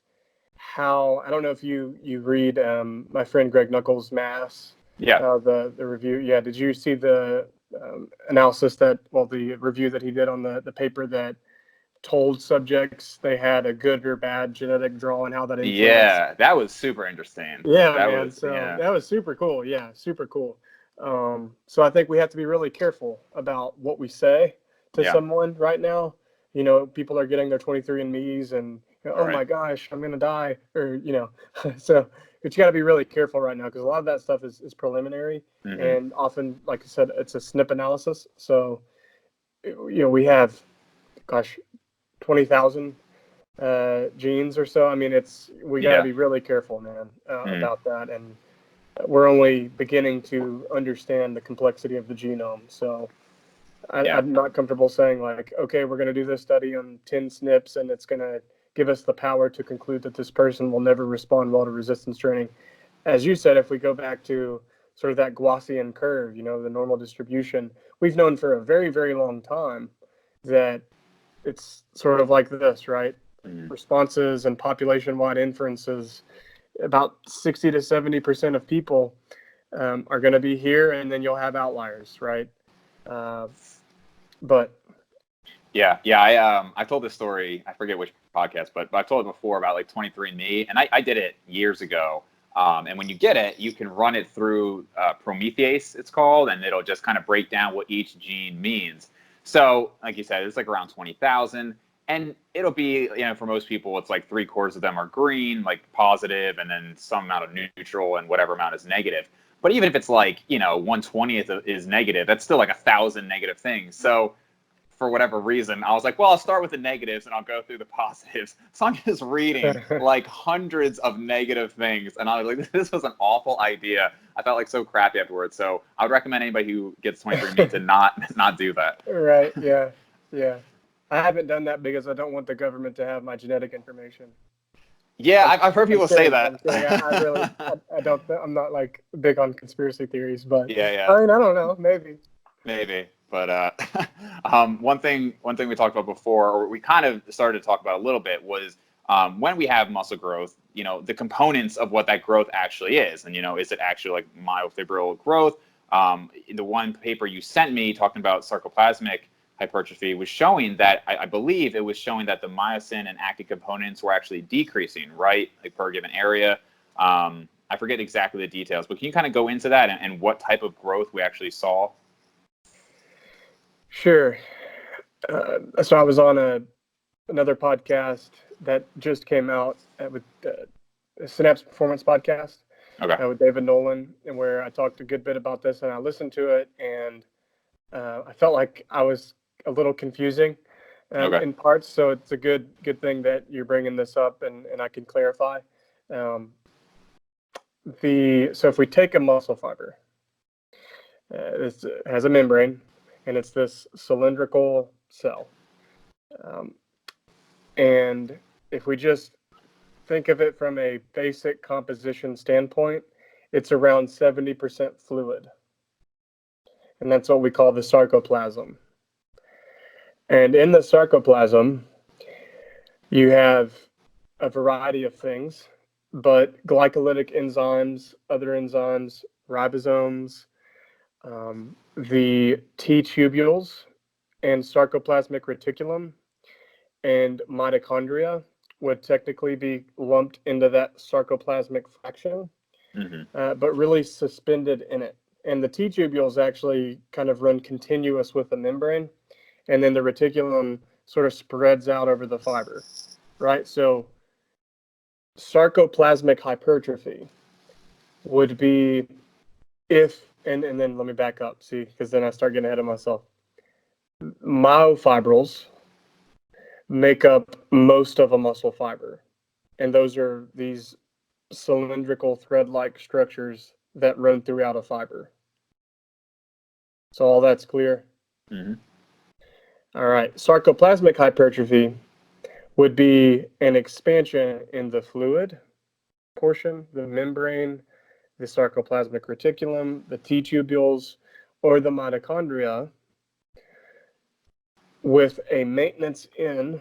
I don't know if you read my friend Greg Nuckols' Mass,
Yeah.
the review. Yeah, did you see the the review that he did on the paper that told subjects they had a good or bad genetic draw and how that influenced?
Yeah. That was super interesting.
Yeah,
That
man.
was,
So
yeah.
that was super cool. Yeah, super cool. So I think we have to be really careful about what we say to
Yeah.
someone right now. People are getting their 23andMe's and, oh
Right.
my gosh, I'm going to die. Or, so but you got to be really careful right now because a lot of that stuff is preliminary.
Mm-hmm.
And often, like I said, it's a SNP analysis. So, we have, gosh, 20,000 genes or so. I mean, we got to
Yeah.
be really careful, man,
Mm.
about that. And we're only beginning to understand the complexity of the genome. So
Yeah.
I'm not comfortable saying like, okay, we're going to do this study on 10 SNPs and it's going to give us the power to conclude that this person will never respond well to resistance training. As you said, if we go back to sort of that Gaussian curve, the normal distribution, we've known for a very, very long time that it's sort of like this, right?
Mm.
Responses and population-wide inferences, about 60 to 70% of people are going to be here, and then you'll have outliers, right? But
Yeah, yeah. I told this story. I forget which podcast, but I've told it before about like 23andMe, and I did it years ago. And when you get it, you can run it through Prometheus, it's called, and it'll just kind of break down what each gene means. So, like you said, it's like around 20,000, and it'll be, for most people, it's like 3/4 of them are green, like positive, and then some amount of neutral, and whatever amount is negative. But even if it's like 1/20th is negative, that's still like 1,000 negative things. So for whatever reason, I was like, well, I'll start with the negatives and I'll go through the positives. So I'm just reading like hundreds of negative things. And I was like, this was an awful idea. I felt like so crappy afterwards. So I would recommend anybody who gets 23andMe to not do that.
right, yeah, yeah. I haven't done that because I don't want the government to have my genetic information.
Yeah,
I'm,
I've heard
I'm
people say
kidding. I'm
that.
kidding. I really, I don't. I'm not like big on conspiracy theories, but
Yeah, yeah.
I mean, I don't know. Maybe.
Maybe, but one thing we talked about before, or we kind of started to talk about a little bit, was when we have muscle growth, the components of what that growth actually is, and is it actually like myofibril growth? The one paper you sent me talking about sarcoplasmic hypertrophy was showing that I believe it was showing that the myosin and actin components were actually decreasing, right, like per given area. I forget exactly the details, but can you kind of go into that and what type of growth we actually saw?
Sure. So I was on another podcast that just came out with Synapse Performance Podcast,
Okay.
with David Nolan, and where I talked a good bit about this, and I listened to it, and I felt like I was a little confusing
Okay.
in parts. So it's a good thing that you're bringing this up, and I can clarify. Um, so if we take a muscle fiber, it has a membrane, and it's this cylindrical cell. Um, and if we just think of it from a basic composition standpoint, it's around 70% fluid. And that's what we call the sarcoplasm. And in the sarcoplasm, you have a variety of things, but glycolytic enzymes, other enzymes, ribosomes, the T tubules, and sarcoplasmic reticulum and mitochondria would technically be lumped into that sarcoplasmic fraction, but really suspended in it. And the T tubules actually kind of run continuous with the membrane, and then the reticulum sort of spreads out over the fiber, right? So sarcoplasmic hypertrophy would be and then let me back up, see, because then I start getting ahead of myself. Myofibrils make up most of a muscle fiber, and those are these cylindrical thread-like structures that run throughout a fiber. So all that's clear? All right. Sarcoplasmic hypertrophy would be an expansion in the fluid portion, the membrane, the sarcoplasmic reticulum, the T tubules, or the mitochondria, with a maintenance in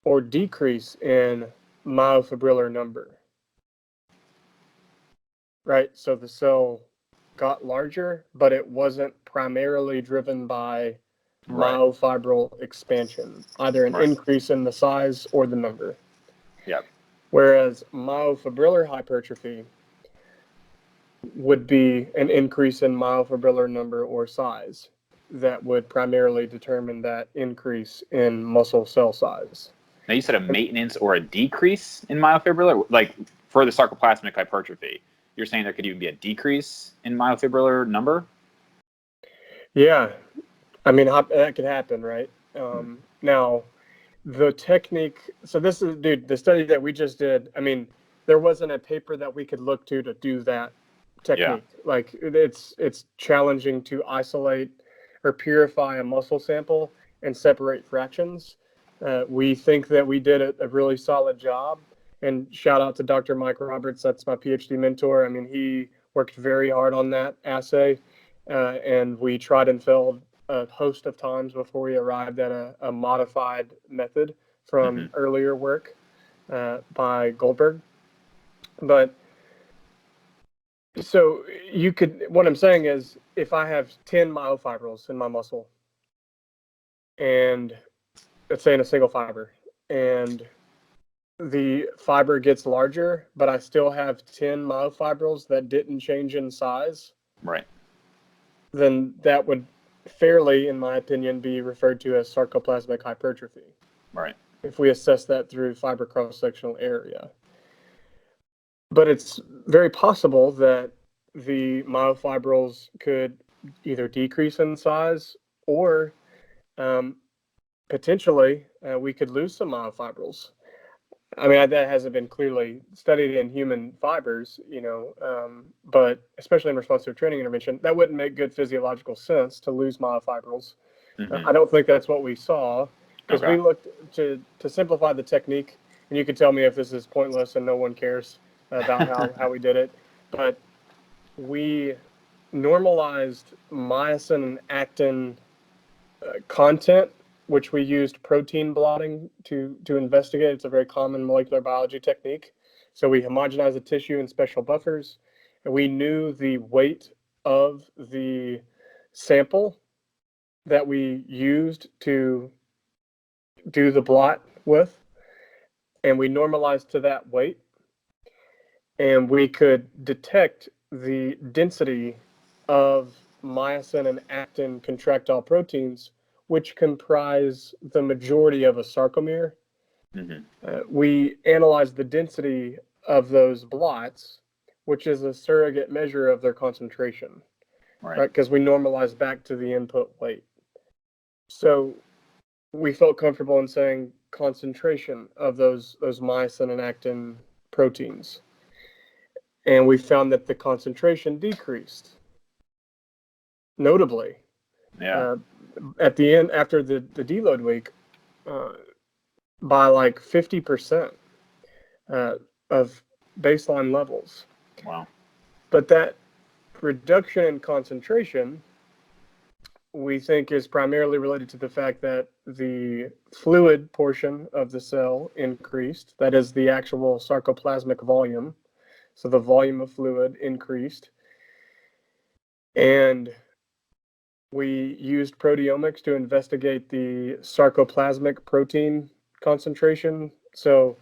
or decrease in myofibrillar number. Right? So the cell got larger, but it wasn't primarily driven by myofibril expansion, either an increase in the size or the number.
Yep.
Whereas myofibrillar hypertrophy would be an increase in myofibrillar number or size that would primarily determine that increase in muscle cell size.
Now you said a maintenance or a decrease in myofibrillar, like for the sarcoplasmic hypertrophy. You're saying there could even be a decrease in myofibrillar number?
Yeah, I mean that could happen, right? Now, the technique. So this is, dude, the study that we just did. I mean, there wasn't a paper that we could look to do that technique.
Yeah.
Like it's challenging to isolate or purify a muscle sample and separate fractions. We think that we did a really solid job. And shout out to Dr. Mike Roberts. That's my PhD mentor. I mean, he worked very hard on that assay, and we tried and failed a host of times before we arrived at a modified method from earlier work by Goldberg. But so what I'm saying is, if I have 10 myofibrils in my muscle, and let's say in a single fiber, and the fiber gets larger, but I still have 10 myofibrils that didn't change in size,
Right.
then that would fairly, in my opinion, be referred to as sarcoplasmic hypertrophy.
Right.
If we assess that through fiber cross-sectional area. But it's very possible that the myofibrils could either decrease in size or potentially we could lose some myofibrils. I mean, that hasn't been clearly studied in human fibers, but especially in response to a training intervention, that wouldn't make good physiological sense to lose myofibrils. I don't think that's what we saw, because we looked to simplify the technique, and you could tell me if this is pointless and no one cares about how we did it, but we normalized myosin and actin content, which we used protein blotting to investigate. It's a very common molecular biology technique. So we homogenized the tissue in special buffers, and we knew the weight of the sample that we used to do the blot with, and we normalized to that weight, and we could detect the density of myosin and actin contractile proteins, which comprise the majority of a sarcomere. We analyzed the density of those blots, which is a surrogate measure of their concentration, right? Because we normalize back to the input weight. So we felt comfortable in saying concentration of those myosin and actin proteins. And we found that the concentration decreased notably. At the end, after the deload week, by like 50% of baseline levels.
Wow.
But that reduction in concentration, we think, is primarily related to the fact that the fluid portion of the cell increased. That is the actual sarcoplasmic volume. So the volume of fluid increased. And we used proteomics to investigate the sarcoplasmic protein concentration. So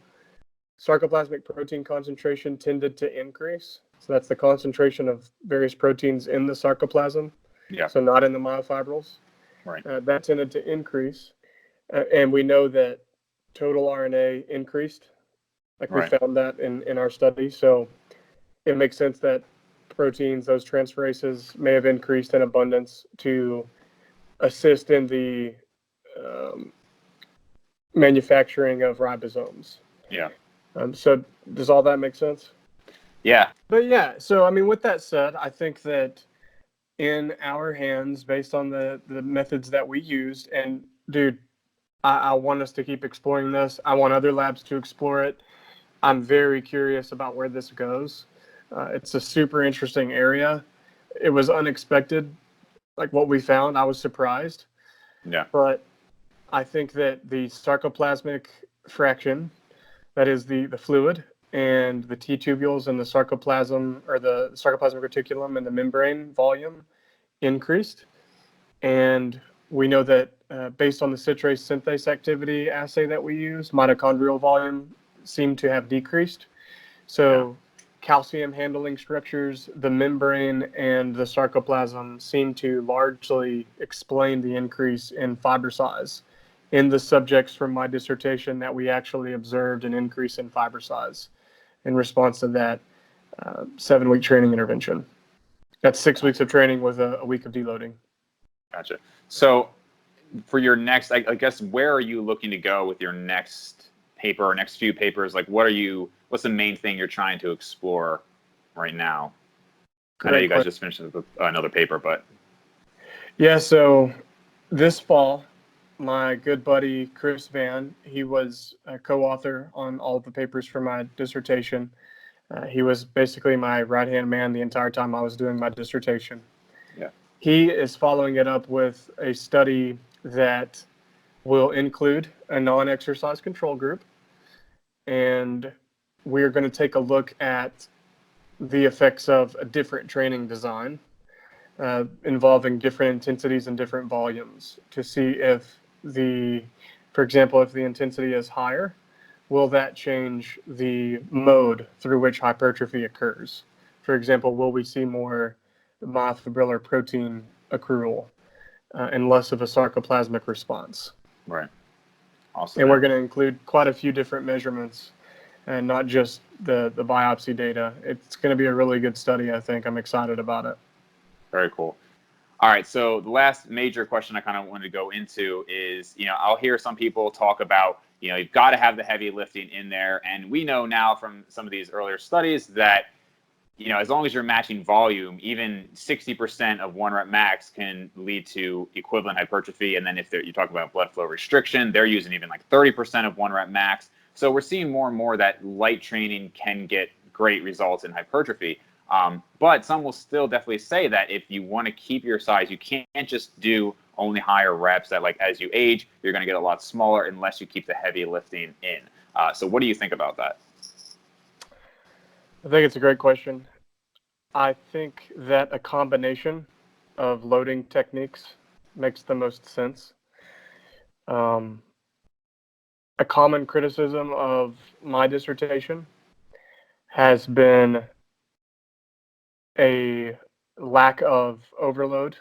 sarcoplasmic protein concentration tended to increase. So that's the concentration of various proteins in the sarcoplasm.
Yeah.
So not in the myofibrils.
Right.
That tended to increase. And we know that total RNA increased. Like we found that in our study. So it makes sense that proteins, those transferases, may have increased in abundance to assist in the manufacturing of ribosomes.
Yeah.
So does all that make sense?
Yeah.
But yeah, so I mean, with that said, I think that in our hands, based on the methods that we used, and dude, I want us to keep exploring this. I want other labs to explore it. I'm very curious about where this goes. It's a super interesting area. It was unexpected, like what we found. I was surprised.
Yeah.
But I think that the sarcoplasmic fraction, that is the fluid, and the T tubules and the sarcoplasm, or the sarcoplasmic reticulum and the membrane volume, increased. And we know that based on the citrate synthase activity assay that we use, mitochondrial volume seemed to have decreased. So calcium handling structures, the membrane, and the sarcoplasm seem to largely explain the increase in fiber size in the subjects from my dissertation, that we actually observed an increase in fiber size in response to that 7-week training intervention. That's 6 weeks of training with a week of deloading.
Gotcha. So for your next, I guess, where are you looking to go with your next paper or next few papers? Like, what's the main thing you're trying to explore right now? I know you guys just finished another paper, but.
Yeah, so this fall, my good buddy, Chris Van, he was a co-author on all of the papers for my dissertation. He was basically my right-hand man the entire time I was doing my dissertation.
Yeah.
He is following it up with a study that will include a non-exercise control group. And we're going to take a look at the effects of a different training design involving different intensities and different volumes to see if for example, if the intensity is higher, will that change the mode through which hypertrophy occurs? For example, will we see more myofibrillar protein accrual and less of a sarcoplasmic response?
Right. Awesome.
And we're going to include quite a few different measurements and not just the biopsy data. It's going to be a really good study, I think. I'm excited about it.
Very cool. All right, so the last major question I kind of wanted to go into is, I'll hear some people talk about, you've got to have the heavy lifting in there. And we know now from some of these earlier studies that, as long as you're matching volume, even 60% of 1 rep max can lead to equivalent hypertrophy. And then if you talk about blood flow restriction, they're using even like 30% of 1 rep max. So we're seeing more and more that light training can get great results in hypertrophy. But some will still definitely say that if you want to keep your size, you can't just do only higher reps, that like as you age, you're going to get a lot smaller unless you keep the heavy lifting in. So what do you think about that?
I think it's a great question. I think that a combination of loading techniques makes the most sense. A common criticism of my dissertation has been a lack of overload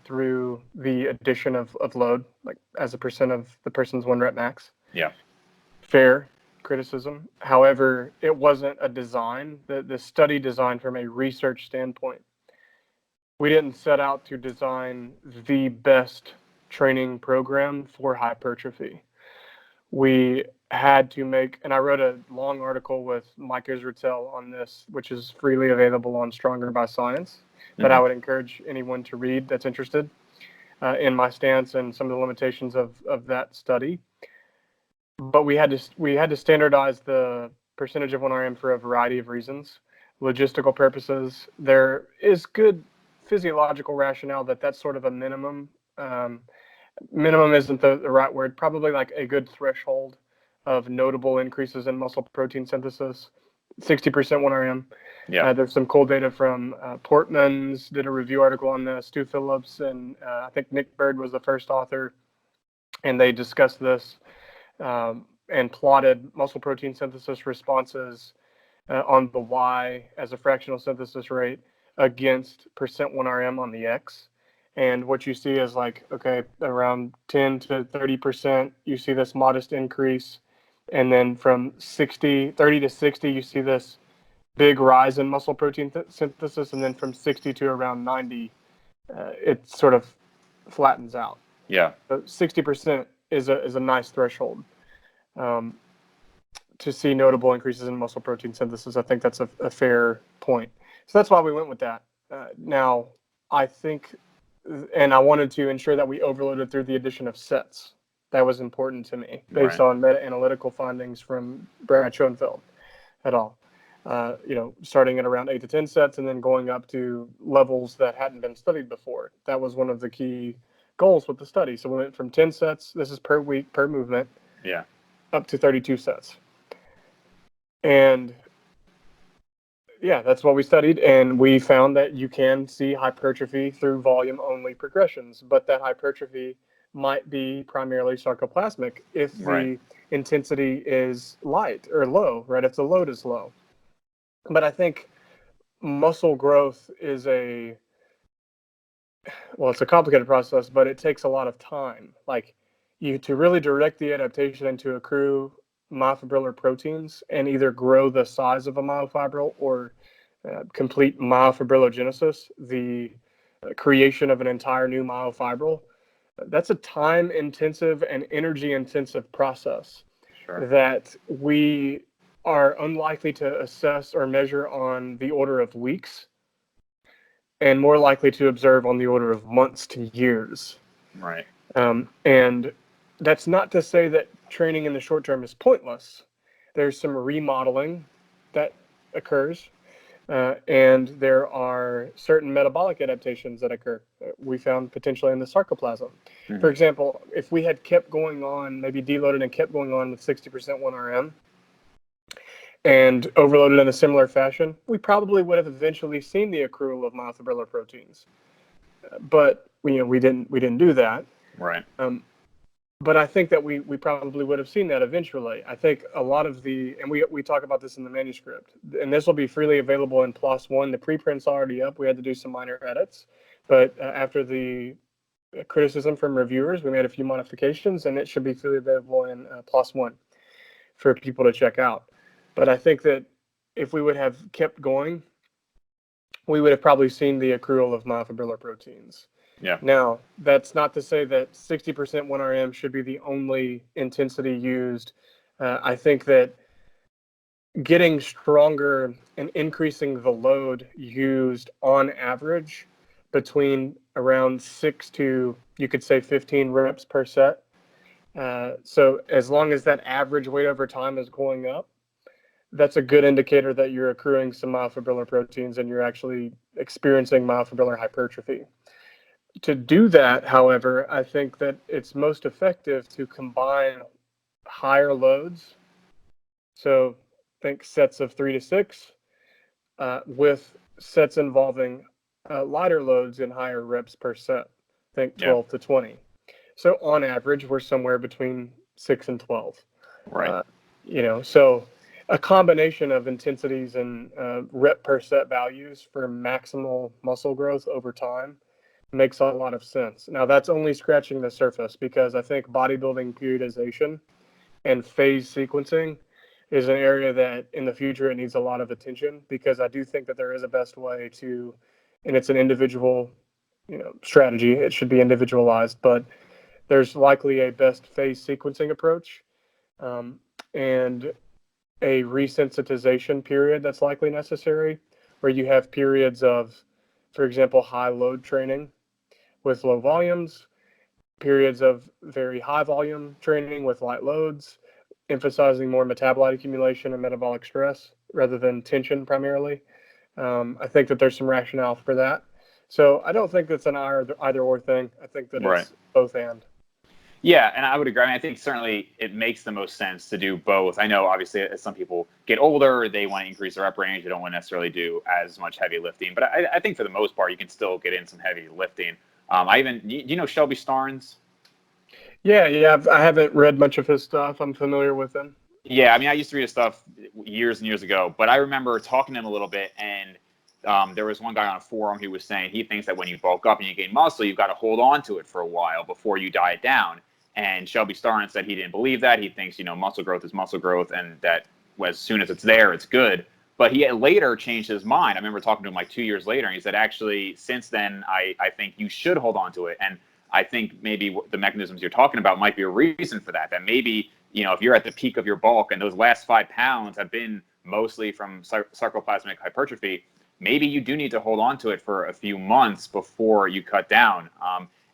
through the addition of load, like as a percent of the person's 1 rep max.
Yeah.
Fair. criticism. However, it wasn't a design, the study design from a research standpoint. We didn't set out to design the best training program for hypertrophy. We had to make, and I wrote a long article with Mike Israetel on this, which is freely available on Stronger by Science, that I would encourage anyone to read that's interested in my stance and some of the limitations of that study. But we had to standardize the percentage of 1RM for a variety of reasons. Logistical purposes, there is good physiological rationale that that's sort of a minimum. Minimum isn't the right word, probably like a good threshold of notable increases in muscle protein synthesis, 60% 1RM.
Yeah.
There's some cool data from Portman's did a review article on this, Stu Phillips, and I think Nick Bird was the first author, and they discussed this and plotted muscle protein synthesis responses on the Y as a fractional synthesis rate against percent 1RM on the X. And what you see is like, okay, around 10 to 30%, you see this modest increase. And then from 30 to 60, you see this big rise in muscle protein synthesis. And then from 60 to around 90, it sort of flattens out.
Yeah.
So 60% is a nice threshold to see notable increases in muscle protein synthesis. I think that's a fair point. So that's why we went with that. Now, I think, and I wanted to ensure that we overloaded through the addition of sets. That was important to me based on meta-analytical findings from Brad Schoenfeld et al. Starting at around 8 to 10 sets and then going up to levels that hadn't been studied before. That was one of the key goals with the study. So we went from 10 sets, this is per week, per movement, up to 32 sets. And yeah, that's what we studied. And we found that you can see hypertrophy through volume-only progressions, but that hypertrophy might be primarily sarcoplasmic if the intensity is light or low, right? If the load is low. But I think muscle growth is it's a complicated process, but it takes a lot of time. Like to really direct the adaptation and to accrue myofibrillar proteins and either grow the size of a myofibril or complete myofibrillogenesis, the creation of an entire new myofibril, that's a time-intensive and energy-intensive process that we are unlikely to assess or measure on the order of weeks and more likely to observe on the order of months to years.
Right.
And that's not to say that training in the short term is pointless. There's some remodeling that occurs, and there are certain metabolic adaptations that occur. We found potentially in the sarcoplasm. For example, if we had kept going on, maybe deloaded and kept going on with 60% 1RM and overloaded in a similar fashion, we probably would have eventually seen the accrual of myofibrillar proteins. But we didn't do that.
Right.
But I think that we probably would have seen that eventually. I think a lot of and we talk about this in the manuscript, and this will be freely available in PLOS One. The preprint's already up. We had to do some minor edits, but after the criticism from reviewers, we made a few modifications, and it should be freely available in PLOS One for people to check out. But I think that if we would have kept going, we would have probably seen the accrual of myofibrillar proteins.
Yeah.
Now, that's not to say that 60% 1RM should be the only intensity used. I think that getting stronger and increasing the load used on average between around 6 to, you could say, 15 reps per set. So as long as that average weight over time is going up, that's a good indicator that you're accruing some myofibrillar proteins and you're actually experiencing myofibrillar hypertrophy. To do that, however, I think that it's most effective to combine higher loads. So think sets of 3 to 6 with sets involving lighter loads and higher reps per set. Think 12 to 20. So on average, we're somewhere between 6 and 12.
Right.
So a combination of intensities and rep per set values for maximal muscle growth over time makes a lot of sense. Now, that's only scratching the surface because I think bodybuilding periodization and phase sequencing is an area that in the future it needs a lot of attention, because I do think that there is a best way to, and it's an individual, strategy. It should be individualized, but there's likely a best phase sequencing approach, and a resensitization period that's likely necessary, where you have periods of, for example, high load training with low volumes, periods of very high volume training with light loads, emphasizing more metabolite accumulation and metabolic stress rather than tension primarily. I think that there's some rationale for that. So I don't think that's an either or thing. I think that
Right.
it's both and.
Yeah, and I would agree. I mean, I think certainly it makes the most sense to do both. I know, obviously, as some people get older, they want to increase their rep range. They don't want to necessarily do as much heavy lifting. But I think for the most part, you can still get in some heavy lifting. Do you know Shelby Starnes?
Yeah. I haven't read much of his stuff. I'm familiar with him.
Yeah, I mean, I used to read his stuff years and years ago, but I remember talking to him a little bit, and there was one guy on a forum who was saying he thinks that when you bulk up and you gain muscle, you've got to hold on to it for a while before you diet down. And Shelby Starnes said he didn't believe that. He thinks, muscle growth is muscle growth, and that as soon as it's there, it's good. But he later changed his mind. I remember talking to him like 2 years later, and he said, actually, since then, I think you should hold on to it. And I think maybe the mechanisms you're talking about might be a reason for that, that maybe, if you're at the peak of your bulk and those last 5 pounds have been mostly from sarcoplasmic hypertrophy, maybe you do need to hold on to it for a few months before you cut down.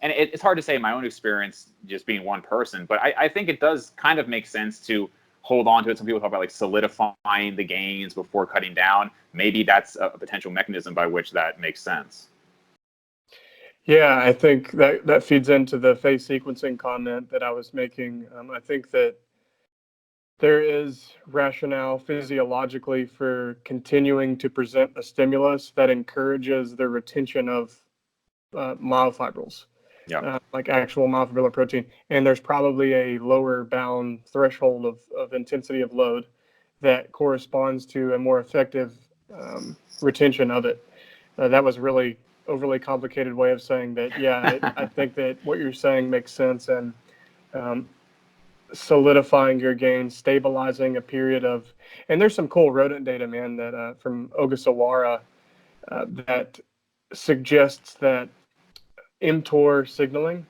And it's hard to say in my own experience, just being one person, but I think it does kind of make sense to hold on to it. Some people talk about like solidifying the gains before cutting down. Maybe that's a potential mechanism by which that makes sense.
Yeah, I think that feeds into the phase sequencing comment that I was making. I think that there is rationale physiologically for continuing to present a stimulus that encourages the retention of myofibrils.
Yeah.
Like actual myofibrillar protein. And there's probably a lower bound threshold of intensity of load that corresponds to a more effective retention of it. That was really overly complicated way of saying that. Yeah, I think that what you're saying makes sense, and solidifying your gains, stabilizing a period of, and there's some cool rodent data, man, that from Ogasawara that suggests that mTOR signaling,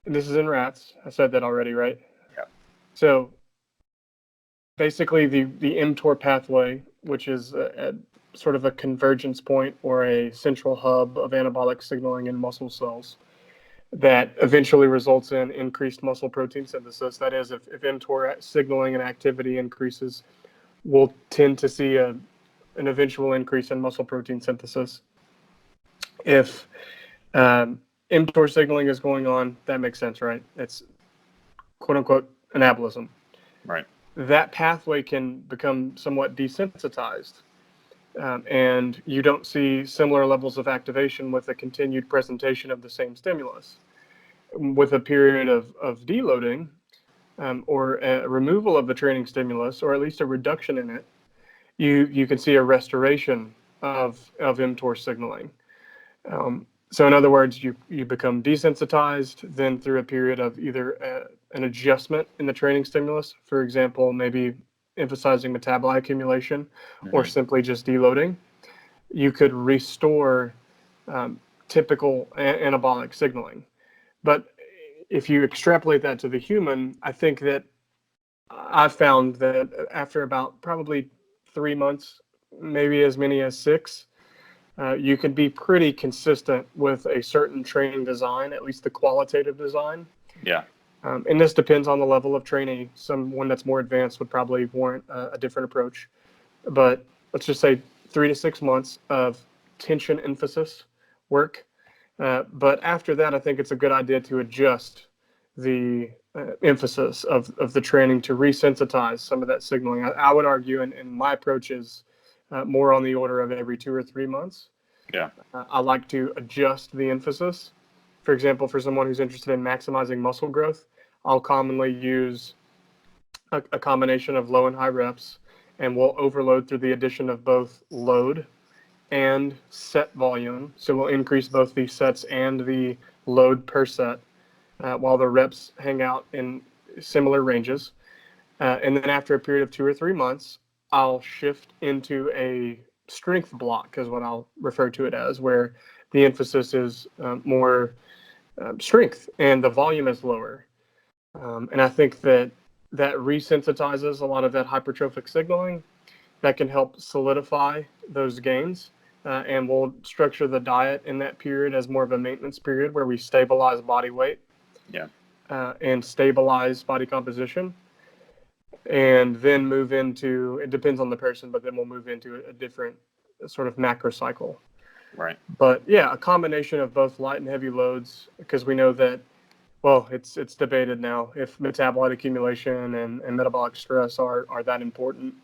and this is in rats. I said that already, right?
Yeah.
So basically the mTOR pathway, which is a sort of a convergence point or a central hub of anabolic signaling in muscle cells that eventually results in increased muscle protein synthesis. That is, if mTOR signaling and activity increases, we'll tend to see an eventual increase in muscle protein synthesis. If mTOR signaling is going on, that makes sense, right? It's quote unquote anabolism.
Right.
That pathway can become somewhat desensitized, and you don't see similar levels of activation with a continued presentation of the same stimulus. With a period of deloading, or a removal of the training stimulus, or at least a reduction in it, you can see a restoration of mTOR signaling. So in other words, you become desensitized, then through a period of either an adjustment in the training stimulus, for example, maybe emphasizing metabolite accumulation, or simply just deloading, you could restore typical anabolic signaling. But if you extrapolate that to the human, I think that I've found that after about probably 3 months, maybe as many as 6, you can be pretty consistent with a certain training design, at least the qualitative design.
Yeah.
And this depends on the level of training. Someone that's more advanced would probably warrant a different approach. But let's just say 3 to 6 months of tension emphasis work. But after that, I think it's a good idea to adjust the emphasis of the training to resensitize some of that signaling. I would argue, and my approach is more on the order of every 2 or 3 months.
Yeah.
I like to adjust the emphasis. For example, for someone who's interested in maximizing muscle growth, I'll commonly use a combination of low and high reps, and we'll overload through the addition of both load and set volume. So we'll increase both the sets and the load per set, while the reps hang out in similar ranges. And then after a period of 2 or 3 months, I'll shift into a strength block, is what I'll refer to it as, where the emphasis is more strength and the volume is lower. And I think that resensitizes a lot of that hypertrophic signaling that can help solidify those gains. And we'll structure the diet in that period as more of a maintenance period where we stabilize body weight, and stabilize body composition. And then move into, it depends on the person, but then we'll move into a different sort of macro cycle.
Right.
But yeah, a combination of both light and heavy loads, because we know that, well, it's debated now if metabolite accumulation and metabolic stress are that important.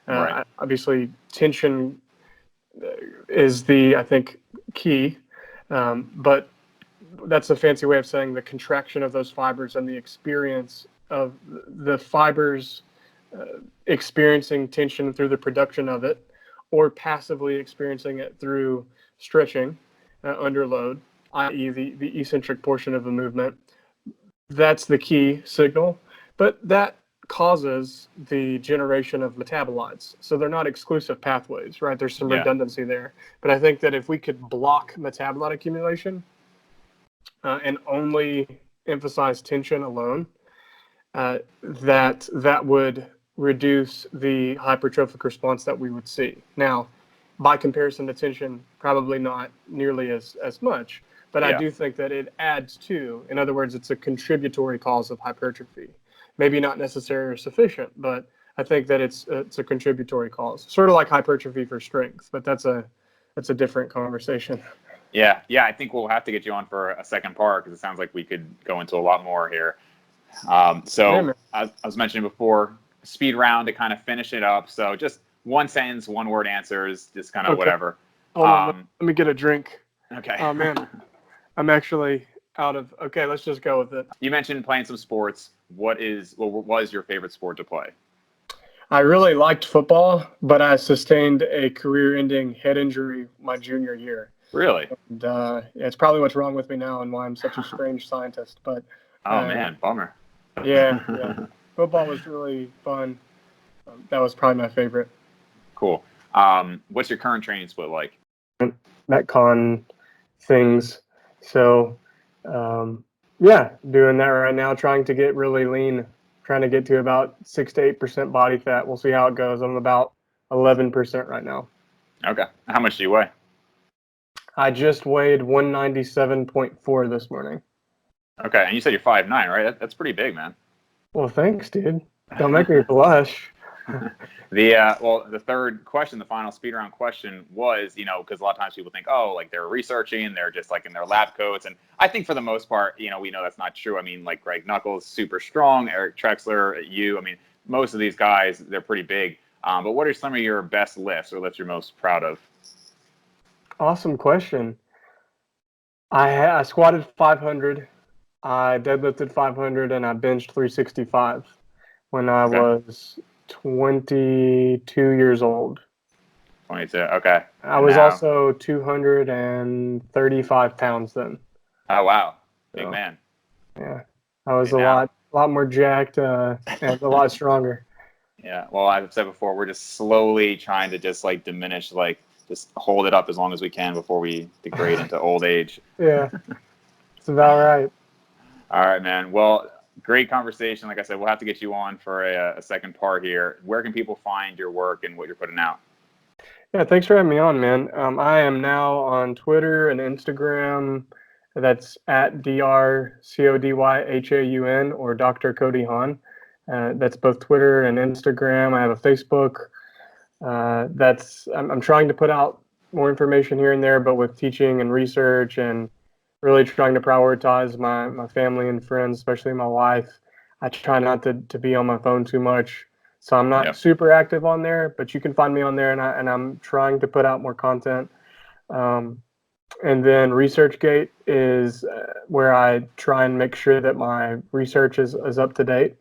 Right.
Obviously, tension is the, I think, key, but that's a fancy way of saying the contraction of those fibers and the experience of the fibers experiencing tension through the production of it, or passively experiencing it through stretching under load, i.e. the eccentric portion of the movement. That's the key signal, but that causes the generation of metabolites. So they're not exclusive pathways, right? There's some redundancy there. But I think that if we could block metabolite accumulation and only emphasize tension alone, that would reduce the hypertrophic response that we would see. Now, by comparison to tension, probably not nearly as much, but I do think that it adds to, in other words, it's a contributory cause of hypertrophy. Maybe not necessary or sufficient, but I think that it's a contributory cause, sort of like hypertrophy for strength, but that's a different conversation.
Yeah, I think we'll have to get you on for a second part because it sounds like we could go into a lot more here. So I was mentioning before, speed round to kind of finish it up. So just one sentence, one word answers, just kind of whatever.
Hold on, let me get a drink.
Okay.
Oh man, I'm actually out of. Okay, let's just go with it.
You mentioned playing some sports. What was your favorite sport to play?
I really liked football, but I sustained a career-ending head injury my junior year.
Really?
And it's probably what's wrong with me now and why I'm such a strange scientist. But
oh man, bummer.
Yeah. Football was really fun. That was probably my favorite.
Cool. What's your current training split like?
Metcon things. So, doing that right now, trying to get really lean, trying to get to about 6 to 8% body fat. We'll see how it goes. I'm about 11% right now.
Okay. How much do you weigh?
I just weighed 197.4 this morning.
Okay. And you said you're 5'9", right? That's pretty big, man.
Well, thanks, dude. Don't make me blush.
The third question, the final speed round question was, because a lot of times people think, oh, like they're researching, they're just like in their lab coats. And I think for the most part, we know that's not true. I mean, like Greg Nuckols, super strong, Eric Trexler, most of these guys, they're pretty big. But what are some of your best lifts or lifts you're most proud of?
Awesome question. I squatted 500. I deadlifted 500 and I benched 365 when I was 22 years old.
22, okay.
I was also 235 pounds then.
Oh, wow. Big man.
Yeah. I was a lot more jacked and a lot stronger.
Yeah. Well, I've said before, we're just slowly trying to just like diminish, like just hold it up as long as we can before we degrade into old age.
Yeah. It's about right.
All right, man. Well, great conversation. Like I said, we'll have to get you on for a second part here. Where can people find your work and what you're putting out?
Yeah, thanks for having me on, man. I am now on Twitter and Instagram. That's at DrCodyHaun or Dr. Cody Haun. That's both Twitter and Instagram. I have a Facebook. I'm trying to put out more information here and there, but with teaching and research and really trying to prioritize my family and friends, especially my wife. I try not to be on my phone too much. So I'm not super active on there, but you can find me on there, and I'm trying to put out more content. And then ResearchGate is where I try and make sure that my research is up to date.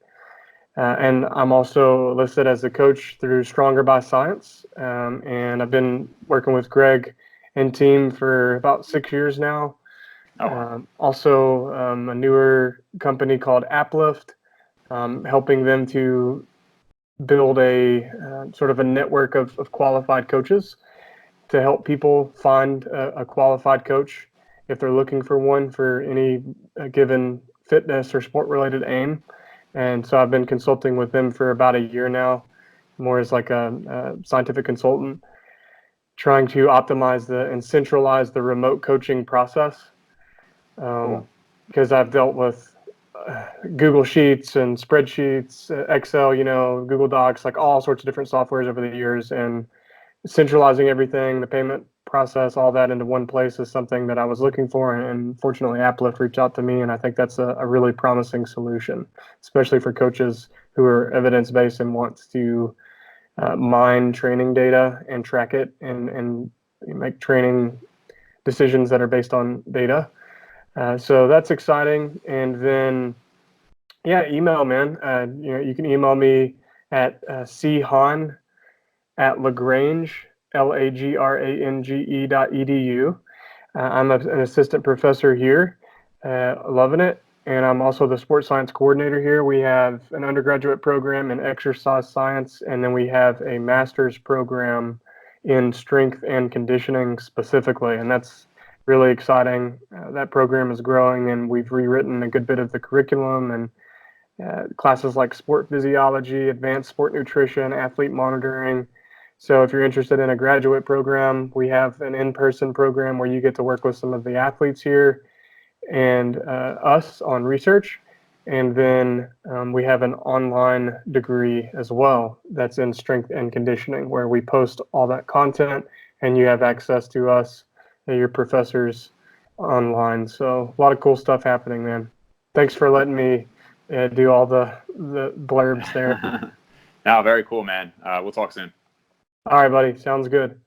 And I'm also listed as a coach through Stronger by Science. And I've been working with Greg and team for about 6 years now. Also, a newer company called Uplift, helping them to build a sort of a network of qualified coaches to help people find a qualified coach if they're looking for one for any given fitness or sport related aim. And so I've been consulting with them for about a year now, more as like a scientific consultant, trying to optimize and centralize the remote coaching process.
Cool.
Because I've dealt with Google Sheets and spreadsheets, Excel, Google Docs, like all sorts of different softwares over the years, and centralizing everything, the payment process, all that into one place is something that I was looking for. And fortunately, Aplift reached out to me, and I think that's a really promising solution, especially for coaches who are evidence-based and want to mine training data and track it and make training decisions that are based on data. So that's exciting. And then, yeah, email, man. You can email me at chaun@lagrange, LAGRANGE.edu. I'm an assistant professor here, loving it. And I'm also the sports science coordinator here. We have an undergraduate program in exercise science, and then we have a master's program in strength and conditioning specifically. And that's really exciting. That program is growing, and we've rewritten a good bit of the curriculum and classes like sport physiology, advanced sport nutrition, athlete monitoring. So if you're interested in a graduate program, we have an in-person program where you get to work with some of the athletes here and us on research. And then we have an online degree as well that's in strength and conditioning, where we post all that content and you have access to us and your professors online. So a lot of cool stuff happening, man. Thanks for letting me do all the blurbs there.
No, very cool, man. We'll talk soon.
All right, buddy. Sounds good.